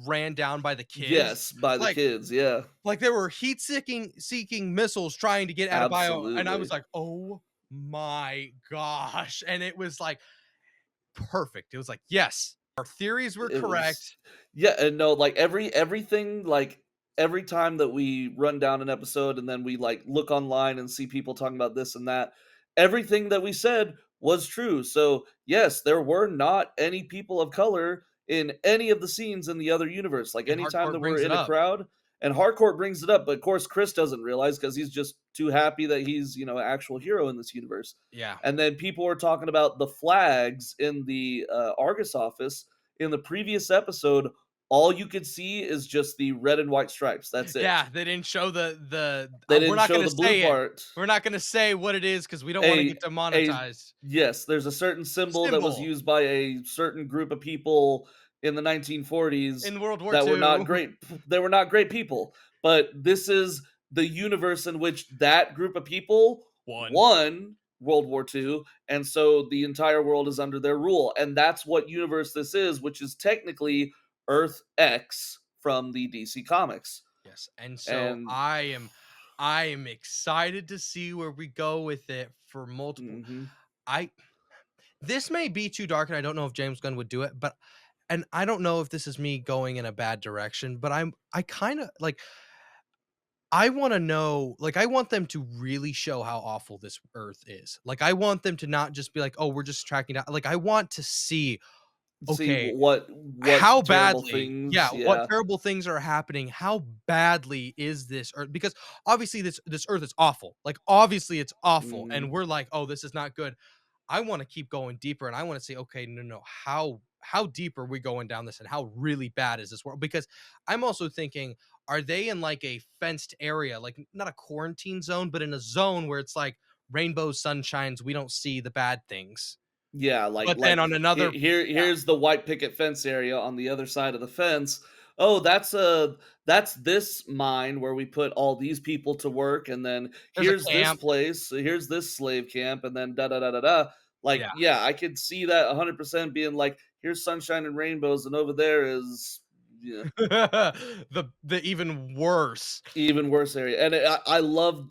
ran down by the kids. Yes, by the Like kids. Yeah, Like, there were heat seeking missiles trying to get out of bio, and I was absolutely. like, "Oh my gosh," and it was, like, perfect. It was like, "Yes, our theories were It was correct." yeah, and no, like, everything, like, every time that we run down an episode and then we, like, look online and see people talking about this and that, everything that we said was true, so, yes, there were not any people of color in any of the scenes in the other universe, like, And anytime Hardcore that we're brings it in a up. crowd and Harcourt brings it up, but, of course, Chris doesn't realize because he's just too happy that he's, an actual hero in this universe, Yeah. and then people were talking about the flags in the, Argus office in the previous episode all you could see is just the red and white stripes. That's it. Yeah, they didn't show They we're didn't not show gonna the blue say it. part. We're not gonna say what it is because we don't wanna A get a demonetized. yes, there's a certain symbol that was Symbol used by a certain group of people in the 1940s in World War that were not II. great. They were not great people, but this is the universe in which that group of people 1. won World War II, and so the entire world is under their rule, and that's what universe this is, which is technically Earth X from the DC Comics. Yes, and so And I am excited to see where we go with it for multiple mhm, I this may be too dark, and I don't know if James Gunn would do it, but and I don't know if this is me going in a bad direction, but I kinda like, I wanna know like, I want them to really show how awful this Earth is. Like, I want them to not just be like, "Oh, we're just tracking down." Like, I want to see, see okay, what how terrible badly yeah, things, what yeah. terrible things are happening? How badly is this Earth? Because obviously this Earth is awful. Like, obviously it's awful, and Mhm. we're like, "Oh, this is not good." I wanna keep going deeper, and I wanna say, "Okay, no, no, how deep are we going down this, and how really bad is this world?" Because I'm also thinking, are they in, like, a fenced area? Like, not a quarantine zone, but in a zone where it's like rainbows, sunshines, we don't see the bad things. Yeah, But then like on another yeah, here's the white picket fence area on the other side of the fence. Oh, that's this mine where we put all these people to work, and then there's a here's this camp. place, here's this slave camp, and then da da da da da. Like, Yeah. yeah, I could see that 100% being like, here's sunshine and rainbows, and over there is yeah, The even worse. even worse area, and I love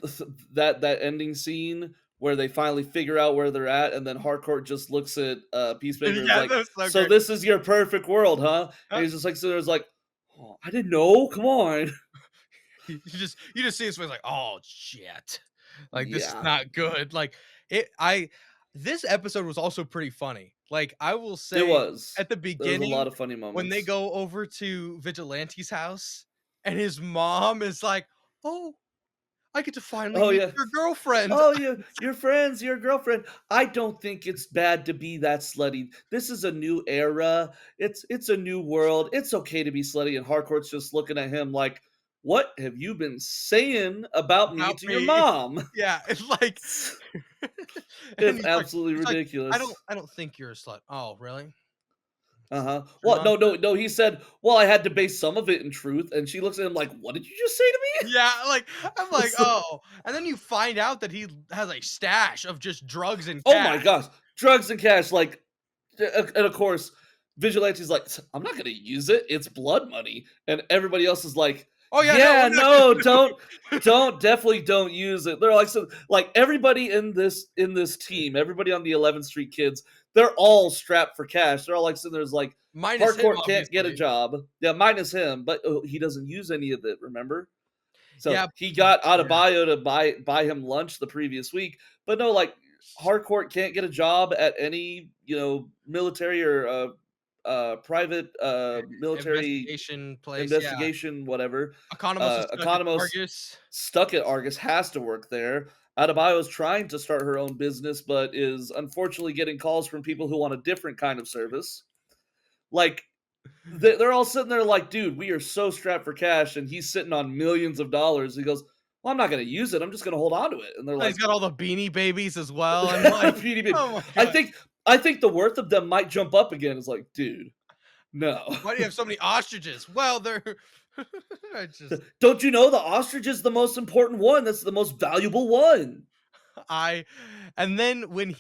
that ending scene where they finally figure out where they're at, and then Harcourt just looks at Peacemaker and is Yeah, like, that was so "So great. this is your perfect world, huh?" And he's just like sitting there, is like, "Oh, I didn't know. Come on." You just see his face like, "Oh, shit. Like, this is Yeah, not good." Like, it I this episode was also pretty funny. Like, I will it say was. at the There was a lot beginning, of funny when they moments. go over to Vigilante's house, and his mom is like, "Oh, I get to finally Oh meet yeah. your girlfriend." Oh, your friends, your girlfriend. I don't think it's bad to be that slutty. This is a new era. It's a new world. It's okay to be slutty. And Harcourt's just looking at him like, "What have you been saying about me About to your me. mom?" Yeah, it's like and It's absolutely he's like, "I ridiculous. don't think you're a slut." "Oh, really? Is Uh-huh. your What? mom No, no, said?" no. He said, "Well, I had to base some of it in truth." And she looks at him like, "What did you just say to me?" Yeah, like, I'm like, It's like, "Oh," and then you find out that he has a stash of just drugs and oh cash. my gosh, drugs and cash. Like, and of course, Vigilante's like, I'm not gonna use it. It's blood money, and everybody else is like, "Oh, yeah, no, yeah, we're not gonna no, do." definitely don't use it. They're like, so, like everybody in this team, everybody on the 11th Street kids, they're all strapped for cash. They're all like sitting there's like, Minus him, Harcourt can't get a obviously. job. Yeah, minus him, but he doesn't use any of it. Remember? So Yeah, he got yeah, Adebayo to buy him lunch the previous week, but no, like Harcourt can't get a job at any military or private military investigation place, yeah. investigation, whatever. Economos is stuck at Economos Argus. stuck at Argus has to work there. Adebayo is trying to start her own business, but is unfortunately getting calls from people who want a different kind of service. Like they're all sitting there like, dude, we are so strapped for cash, and he's sitting on millions of dollars. He goes, well, I'm not going to use it. I'm just going to hold on to it. And they're And he's like, got all the Beanie Babies as well, I'm like, Beauty Babe. "Oh my I god. think I think the worth of them might jump up again. It's like, dude, no. Why do you have so many ostriches?" "Well, they're" I just Don't you know the ostrich is the most important one? That's the most valuable one. I and then when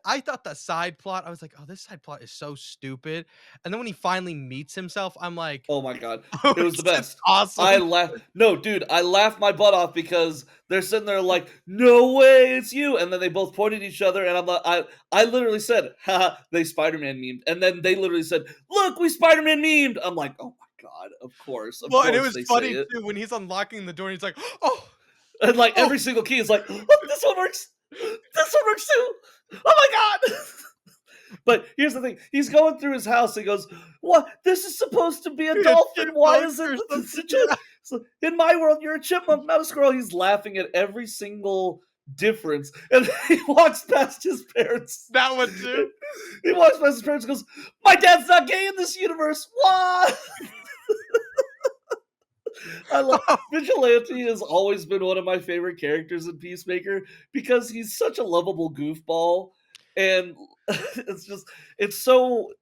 I thought the side plot, I was like, "Oh, this side plot is so stupid." And then when he finally meets himself, I'm like, Oh my god. "Oh, It was the it's best. I awesome." laugh No, dude, I laughed my butt off because they're sitting there like, "No way, it's you." And then they both pointed at each other, and I'm like, I literally said, "Haha, they Spider-Man memed." And then they literally said, "Look, we Spider-Man memed." I'm like, "Oh my god, of Well, and it course was they say funny it." too when he's unlocking the door and he's like, "Oh, And like oh." every single key is like, "Look, this one works. This one works too. Oh my god." But here's the thing: he's going through his house. He goes, "What? This is supposed to be a A dolphin. Why chipmunk is it or something, yeah. so in my world? You're a chipmunk, not a squirrel." He's laughing at every single difference, and he walks past his parents. That one too. He walks past his parents and goes, "My dad's not gay in this universe. Why?" I love Vigilante has always been one of my favorite characters in Peacemaker because he's such a lovable goofball, and it's just it's so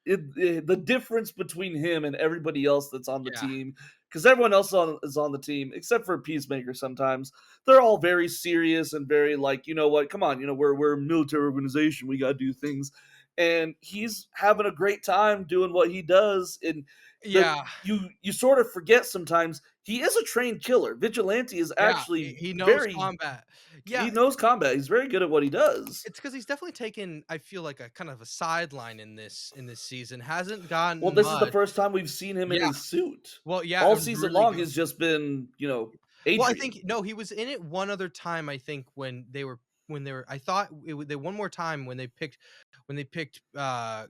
the difference between him and everybody else that's on the Yeah. team, because everyone else is on the team except for Peacemaker. Sometimes they're all very serious and very like, you know what? Come on, we're a military organization. We got to do things, and he's having a great time doing what he does. And the Yeah. you sort of forget sometimes he is a trained killer. Vigilante is Yeah, actually he knows very combat. Yeah, he knows combat. He's very good at what he does. it's because he's definitely taken, I feel like, a kind of a sideline in this season, hasn't Well, gotten this is the much. first time we've seen him in Yeah, a suit. well, yeah, it All was season really long, good. he's just been, Well, I Adrian. think no, he was in it one other time, I think, when they were I thought it would they one more time when they picked,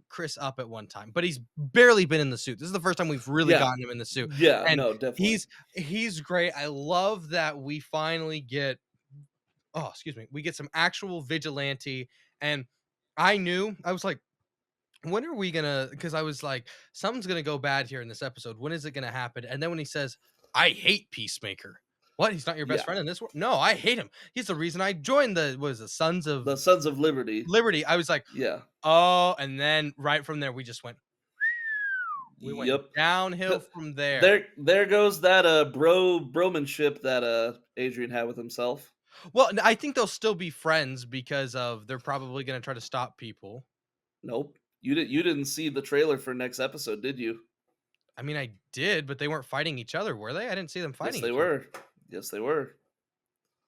Chris up at one time, but he's barely been in the suit. This is the first time we've really Yeah. gotten him in the suit, Yeah, and no, definitely. he's great. I love that we finally get we get some actual vigilante, and I was like, when are we gonna, because I was like, something's gonna go bad here in this episode. When is it gonna happen? And then when he says, I hate Peacemaker. What? He's not your best Yeah. friend in this world? No, I hate him. He's the reason I joined the what is it, Sons of The Sons of Liberty. Liberty. I was like, Yeah. oh, and then right from there we went Yep. downhill from there. There goes that, bromanship that, Adrian had with himself. Well, I think they'll still be friends because of they're probably gonna try to stop people. Nope. You didn't see the trailer for next episode, did you? I mean, I did, but they weren't fighting each other, were they? I didn't see them Yes, fighting they each other. were. Yes, they were.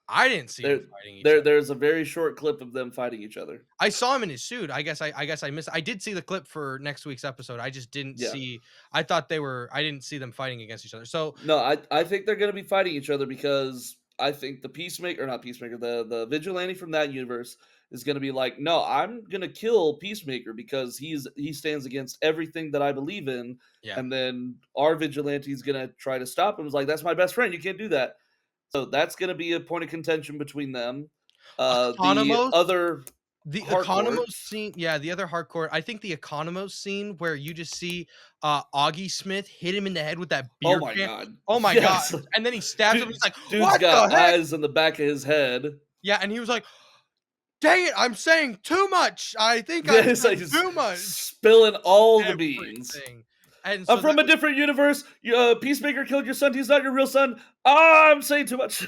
I didn't see them There fighting each other. there's a very short clip of them fighting each other. I saw him in his suit. I guess I missed I did see the clip for next week's episode. I just didn't Yeah. see I didn't see them fighting against each other. So, No, I think they're gonna be fighting each other because I think the Peacemaker, or not Peacemaker, the vigilante from that universe is gonna be like, no, I'm gonna kill Peacemaker because he stands against everything that I believe in, yeah. and then our vigilante is gonna try to stop him. It's like, that's my best friend. You can't do that. So that's gonna be a point of contention between them. The Economos other the Economos Harcourts. scene, yeah, the other hardcore. I think the Economos scene where you just see, Augie Smith hit him in the head with that Oh beer my can. god. Oh my god, Yes. and then he stabs him, Dude, he's like, dude's "What got the heck?" eyes in the back of his head. Yeah, and he was like, "Dang it, I'm saying too much. I think Yeah, I'm it's like saying he's too much." spilling all the beans. Everything. And I'm so that from a different universe. Peacemaker killed your son. He's not your real son. I'm saying too much.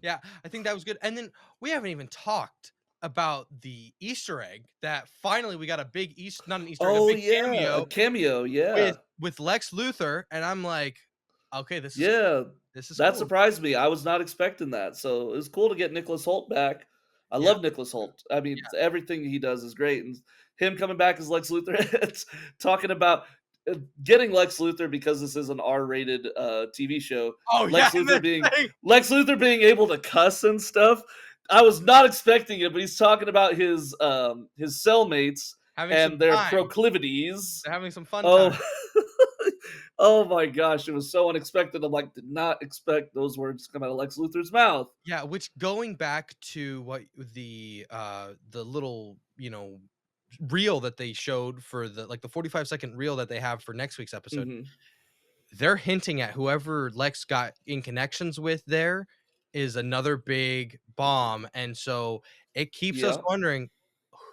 Yeah, I think that was good. And then we haven't even talked about the Easter egg that finally we got a big not an Easter egg, a Oh big yeah, a cameo cameo. Yeah, with Lex Luthor, and I'm like, okay, yeah. this is That cool. surprised me. I was not expecting that. So it was cool to get Nicholas Holt back. I Yeah, love Nicholas Holt. I mean, yeah. everything he does is great, and him coming back as Lex Luthor. It's talking about getting Lex Luthor because this is an R-rated TV show. Oh yeah, Lex and Luthor being thing, Lex Luthor being able to cuss and stuff. I was not expecting it, but he's talking about his cellmates having some and their time. proclivities. They're having some fun time. Oh, oh my gosh, it was so unexpected. I'm like, did not expect those words to come out of Lex Luthor's mouth. Yeah, which going back to what the little, reel that they showed for the like the 45-second reel that they have for next week's episode. Hmm. They're hinting at whoever Lex got in connections with there is another big bomb, and so it keeps us Yeah. wondering,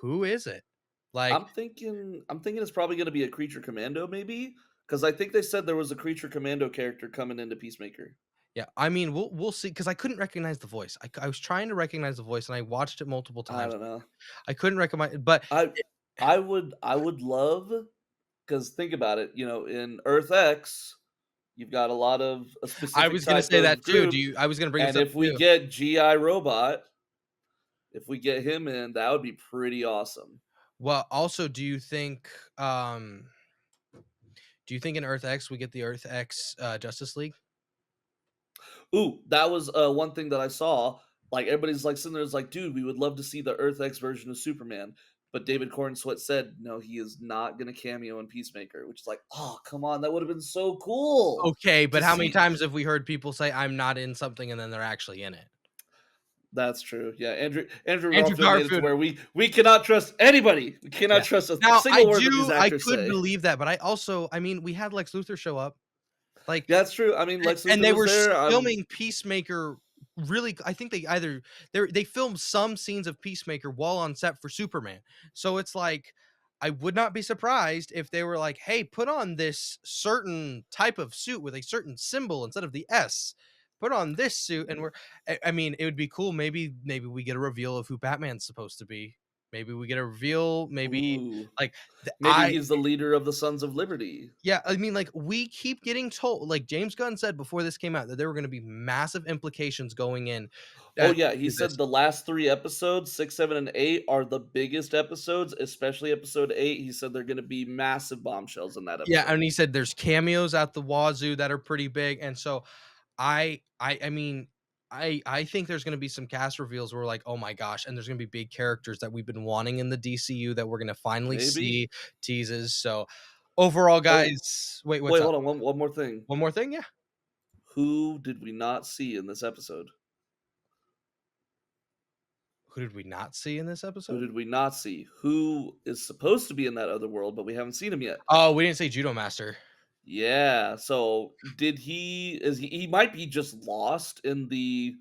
who is it? Like, I'm thinking it's probably gonna be a creature commando, maybe? Because I think they said there was a creature commando character coming into Peacemaker. yeah, I mean, we'll see because I couldn't recognize the voice. I was trying to recognize the voice, and I watched it multiple I times. don't know. I couldn't recognize, but I I would love, because think about it, in Earth X, you've got a lot of a I specific was gonna type say of that too. group, I was gonna bring this and up if we too. get GI Robot, if we get him in, that would be pretty awesome. Well, also, do you think in Earth X we get the Earth X Justice League? Ooh, that was one thing that I saw. Like everybody's like sitting there, is like, dude, we would love to see the Earth X version of Superman. But David Cornsweet said, no, he is not going to cameo in Peacemaker, which is like, oh, come on, that would have been so cool Okay, to but how many see. times have we heard people say I'm not in something and then they're actually in it? That's true. Yeah, Andrew Andrew Garfield made it to Garfield. where we cannot trust anybody. We cannot Yeah. trust a Now single word that these I actors could say. believe that, but I mean, we had Lex Luthor show up. Like, Yeah, that's true. I mean, Lex and Luthor they was were there. filming Peacemaker really I think they filmed some scenes of Peacemaker while on set for Superman. So it's like I would not be surprised if they were like, "Hey, put on this certain type of suit with a certain symbol instead of the S. Put on this suit," and I mean, it would be cool. Maybe we get a reveal of who Batman's supposed to be. Maybe we get a reveal. Maybe Ooh, like maybe he's the leader of the Sons of Liberty. yeah, I mean, like, we keep getting told like, James Gunn said before this came out that there were gonna be massive implications going in, Oh yeah, he to said this. the last 3 episodes, 6, 7, and 8 are the biggest episodes, especially episode 8. He said they're gonna be massive bombshells in that Yeah, episode. and he said there's cameos at the wazoo that are pretty big, and so I mean, I think there's gonna be some cast reveals where we're like, "Oh my gosh," and there's gonna be big characters that we've been wanting in the DCU that we're gonna finally Maybe. see, teases, so overall, Oh, guys wait, what's wait, up? hold on, one more thing. One more thing? Yeah. Who did we not see in this episode? Who did we not see in this Who episode? did we not see? Who is supposed to be in that other world, but we haven't seen him yet? Oh, we didn't say Judo Master. Yeah, so did he might be just lost in the,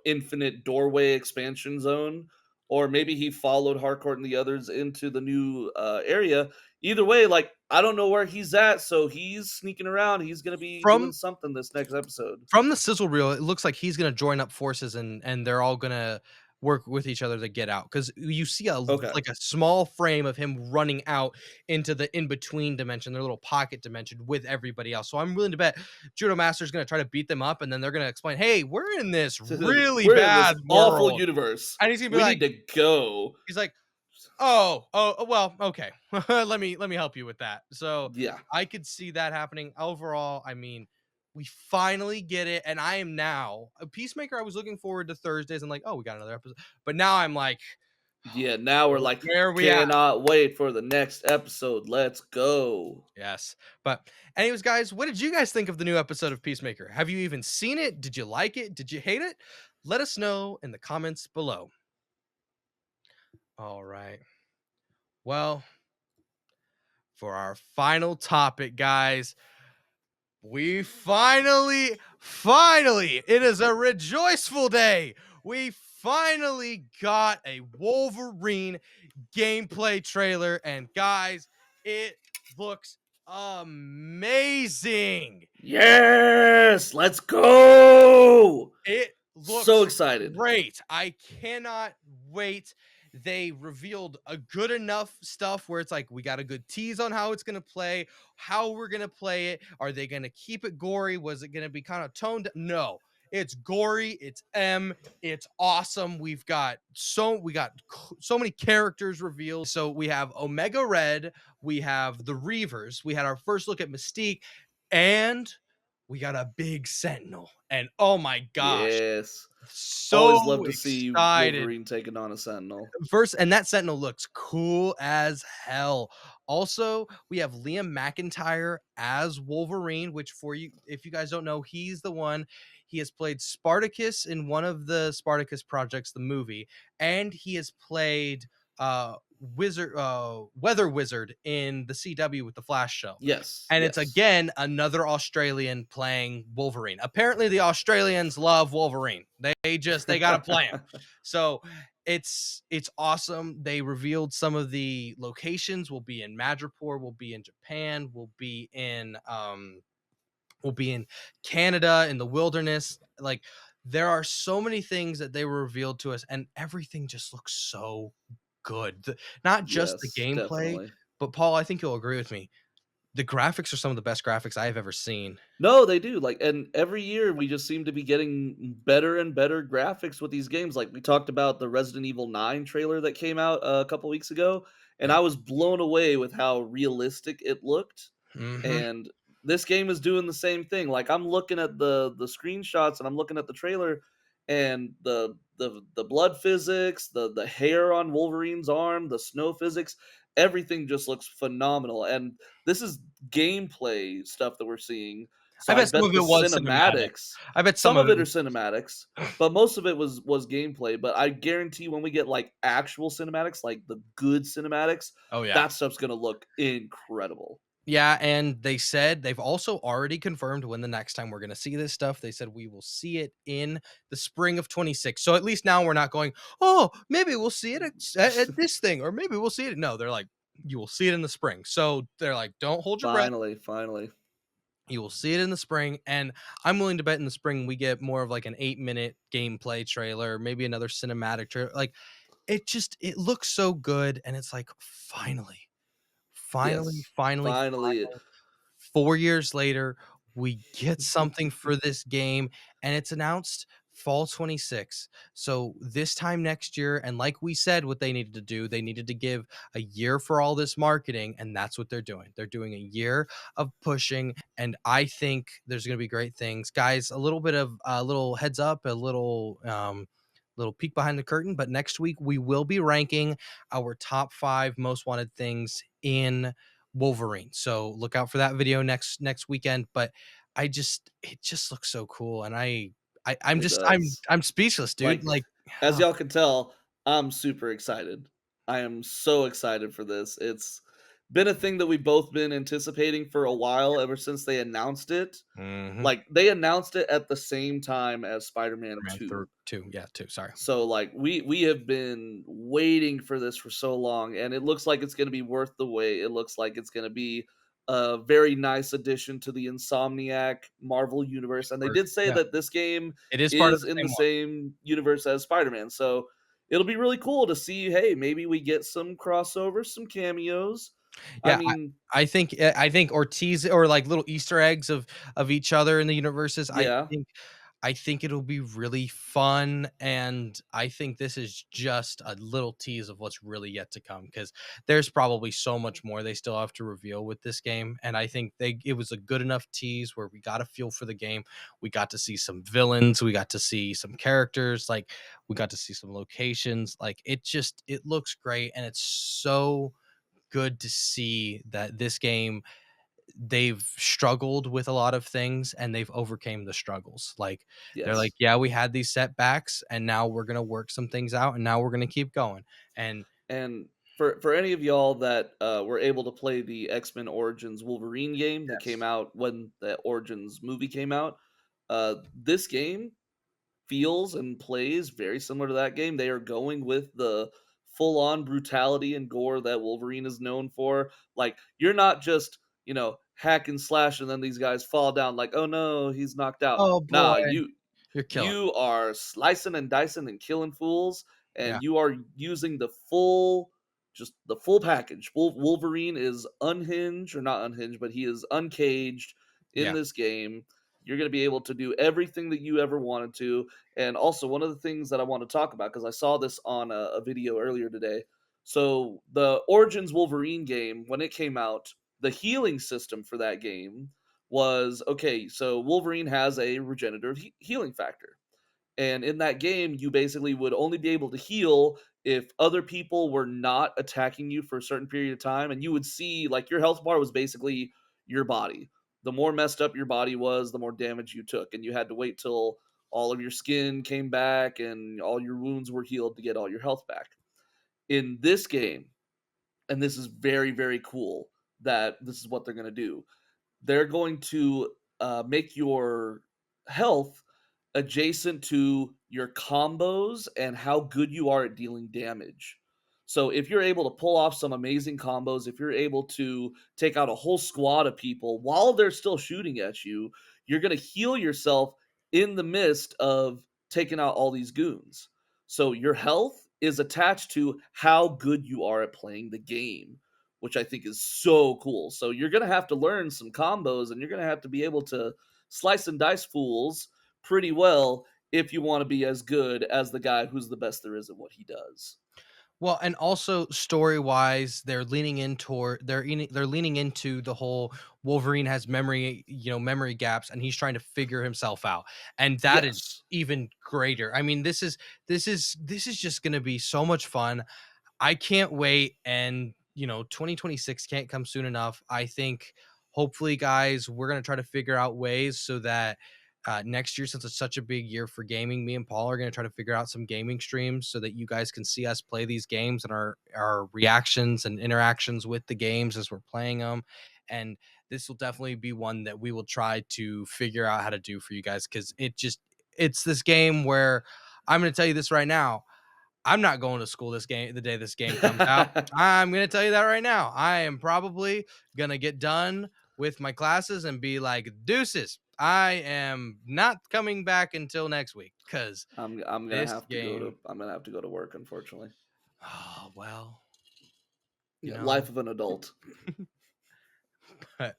infinite doorway expansion zone, or maybe he followed Harcourt and the others into the new, area. Either way, like, I don't know where he's at, so he's sneaking around, he's gonna be doing From something this next episode. From the sizzle reel, it looks like he's gonna join up forces and they're all gonna work with each other to get out. Because you see Okay. like a small frame of him running out into the in-between dimension, their little pocket dimension with everybody else. So I'm willing to bet Judo Master's gonna try to beat them up, and then they're gonna explain, "Hey, we're in this really We're in this bad awful world." universe. And he's gonna be We like need to go. he's like, oh, well, okay. Let me help you with that. So Yeah. I could see that happening. Overall, I mean, we finally get it, and I am now a Peacemaker. I was looking forward to Thursdays and like, oh, we got another episode. But now I'm like, Yeah, now we're like, where are we at? "Cannot wait for the next episode, let's go." Yes. But anyways, guys, what did you guys think of the new episode of Peacemaker? Have you even seen it? Did you like it? Did you hate it? Let us know in the comments below. All right. Well, for our final topic, guys, we finally, it is a rejoiceful day. We finally got a Wolverine gameplay trailer, and guys, it looks amazing. Yes, let's go! It So looks excited. great. I cannot wait. They revealed a good enough stuff where it's like we got a good tease on how it's going to play, how we're going to play it. Are they going to keep it gory? Was it going to be kind of toned? No. It's gory, it's it's awesome. We got so many characters revealed. So we have Omega Red, we have the Reavers, we had our first look at Mystique, and we got a big Sentinel. And oh my gosh, Yes. Always so love to see excited. Wolverine taking on a Sentinel. First, and that Sentinel looks cool as hell. Also, we have Liam McIntyre as Wolverine, which for you, if you guys don't know, he's the one. He has played Spartacus in one of the Spartacus projects, the movie, and he has played Weather Wizard in the CW with the Flash show. Yes, And it's yes. again another Australian playing Wolverine. Apparently, the Australians love Wolverine. They gotta play him. So it's awesome. They revealed some of the locations. We'll be in Madripoor, we'll be in Japan, we'll be in Canada in the wilderness. Like there are so many things that they were revealed to us, and everything just looks so good. Not just the Yes, gameplay, definitely. but Paul, I think you'll agree with me. The graphics are some of the best graphics I've ever seen. No, they do, like, and every year we just seem to be getting better and better graphics with these games. Like, we talked about the Resident Evil 9 trailer that came out a couple weeks ago, and Yeah. I was blown away with how realistic it looked. Mhm. And this game is doing the same thing. Like, I'm looking at the screenshots and I'm looking at the trailer, and the blood physics, the hair on Wolverine's arm, the snow physics, everything just looks phenomenal. And this is gameplay stuff that we're seeing. So I I bet some bet of the it was cinematic. cinematics, I bet some some of of it it are was cinematics, but most of it was gameplay. But I guarantee when we get like actual cinematics, like the good cinematics, Oh, yeah. that stuff's gonna look incredible. Yeah, and they said they've also already confirmed when the next time we're gonna see this stuff. They said we will see it in the spring of 26. So at least now we're not going, "Oh, maybe we'll see it at this thing, or maybe we'll see it." No, they're like, "You will see it in the spring." So they're like, "Don't hold your breath. Finally, finally. You will see it in the spring." And I'm willing to bet in the spring we get more of like an 8-minute gameplay trailer, maybe another cinematic trailer. Like it looks so good, and it's like, finally, finally, Yes. finally, Finally. finally 4 years later, we get something for this game, and it's announced fall 26. So this time next year, and like we said, what they needed to do, they needed to give a year for all this marketing, and that's what they're doing. They're doing a year of pushing, and I think there's going to be great things. Guys, a little bit of a little heads up, a little peek behind the curtain, but next week we will be ranking our top 5 most wanted things in Wolverine. So look out for that video next weekend. But it just looks so cool, and I'm It just does. I'm speechless, dude. Like, Like, as oh, y'all can tell, I'm super excited. I am so excited for this. It's been a thing that we've both been anticipating for a while ever since they announced it. mhm. Like, they announced it at the same time as Spider-Man Ran 2. through 2, yeah, 2. Sorry. So, like, we have been waiting for this for so long, and it looks like it's gonna be worth the wait. It looks like it's gonna be a very nice addition to the Insomniac Marvel universe, and they First, did say yeah, that this game it is part of is the in the same one. same universe as Spider-Man, so it'll be really cool to see, hey, maybe we get some crossovers, some cameos. I Yeah, mean, I think Ortiz or like little Easter eggs of each other in the universes. yeah, I think it'll be really fun, and I think this is just a little tease of what's really yet to come, because there's probably so much more they still have to reveal with this game, and I think it was a good enough tease where we got a feel for the game. We got to see some villains, we got to see some characters, like we got to see some locations. Like it looks great, and it's so good to see that this game, they've struggled with a lot of things and they've overcame the struggles. Like they're like, yes. yeah, we had these setbacks and now we're going to work some things out and now we're going to keep going. And And for any of y'all that were able to play the X-Men Origins Wolverine game that came yes. out when the Origins movie came out, this game feels and plays very similar to that game. They are going with the full-on brutality and gore that Wolverine is known for. Like, you're not just, hack and slash and then these guys fall down like, "Oh no, he's knocked out." Oh boy, Nah, you you're killing. you are slicing and dicing and killing fools, Yeah. and you are using the full package. Wolverine is unhinged, or not unhinged, but he is uncaged in Yeah. this game. You're going to be able to do everything that you ever wanted to. And also, one of the things that I want to talk about, because I saw this on a video earlier today. So, the Origins Wolverine game, when it came out, the healing system for that game was okay. So, Wolverine has a regenerative healing factor. And in that game, you basically would only be able to heal if other people were not attacking you for a certain period of time. And you would see, like, your health bar was basically your body. The more messed up your body was, the more damage you took. And you had to wait till all of your skin came back and all your wounds were healed to get all your health back. In this game, and this is very, very cool that this is what they're going to do, they're going to make your health adjacent to your combos and how good you are at dealing damage. So if you're able to pull off some amazing combos, if you're able to take out a whole squad of people while they're still shooting at you, you're going to heal yourself in the midst of taking out all these goons. So your health is attached to how good you are at playing the game, which I think is so cool. So you're going to have to learn some combos and you're going to have to be able to slice and dice fools pretty well if you want to be as good as the guy who's the best there is at what he does. Well, and also story-wise, they're leaning into the whole Wolverine has memory gaps, and he's trying to figure himself out. And that is Yes. even greater. I mean, this is just gonna be so much fun. I can't wait. And 2026 can't come soon enough. I think hopefully, guys, we're going to try to figure out ways so that next year, since it's such a big year for gaming, me and Paul are going to try to figure out some gaming streams so that you guys can see us play these games and our reactions and interactions with the games as we're playing them. And this will definitely be one that we will try to figure out how to do for you guys, because it's this game where I'm going to tell you this right now. I'm not going to school the day this game comes out. I'm going to tell you that right now. I am probably going to get done with my classes and be like, deuces. I am not coming back until next week because I'm gonna this have to go to game. I'm gonna have to go to work, unfortunately. Oh, well, you Yeah, know. life of an adult. But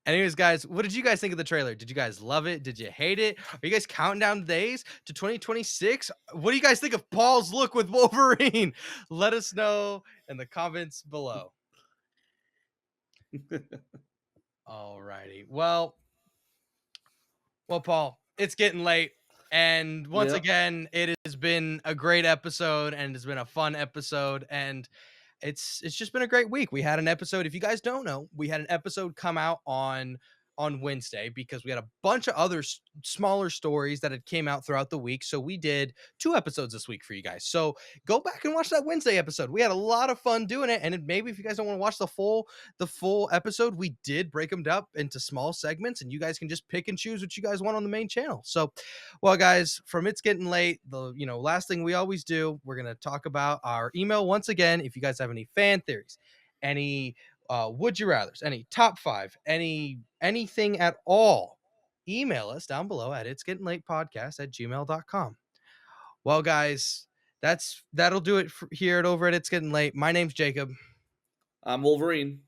anyways, guys, what did you guys think of the trailer? Did you guys love it? Did you hate it? Are you guys counting down the days to 2026? What do you guys think of Paul's look with Wolverine? Let us know in the comments below. All righty. Well, Paul, it's getting late. And once Yeah. again, it has been a great episode and it's been a fun episode. And it's just been a great week. We had an episode, if you guys don't know, we had an episode come out on Wednesday because we had a bunch of other smaller stories that had came out throughout the week. So we did 2 episodes this week for you guys. So go back and watch that Wednesday episode. We had a lot of fun doing it. And maybe if you guys don't want to watch the full episode, we did break them up into small segments and you guys can just pick and choose what you guys want on the main channel. So, well, guys, from It's Getting Late, the last thing we always do, we're gonna talk about our email once again. If you guys have any fan theories, any would you rather's, any top five, anything at all, email us down below at it's getting late podcast at gmail.com. Well, guys, that'll do it for here at over at It's Getting Late. My name's Jacob, I'm Wolverine.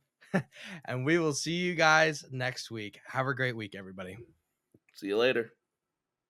and we will see you guys next week. Have a great week, everybody. See you later.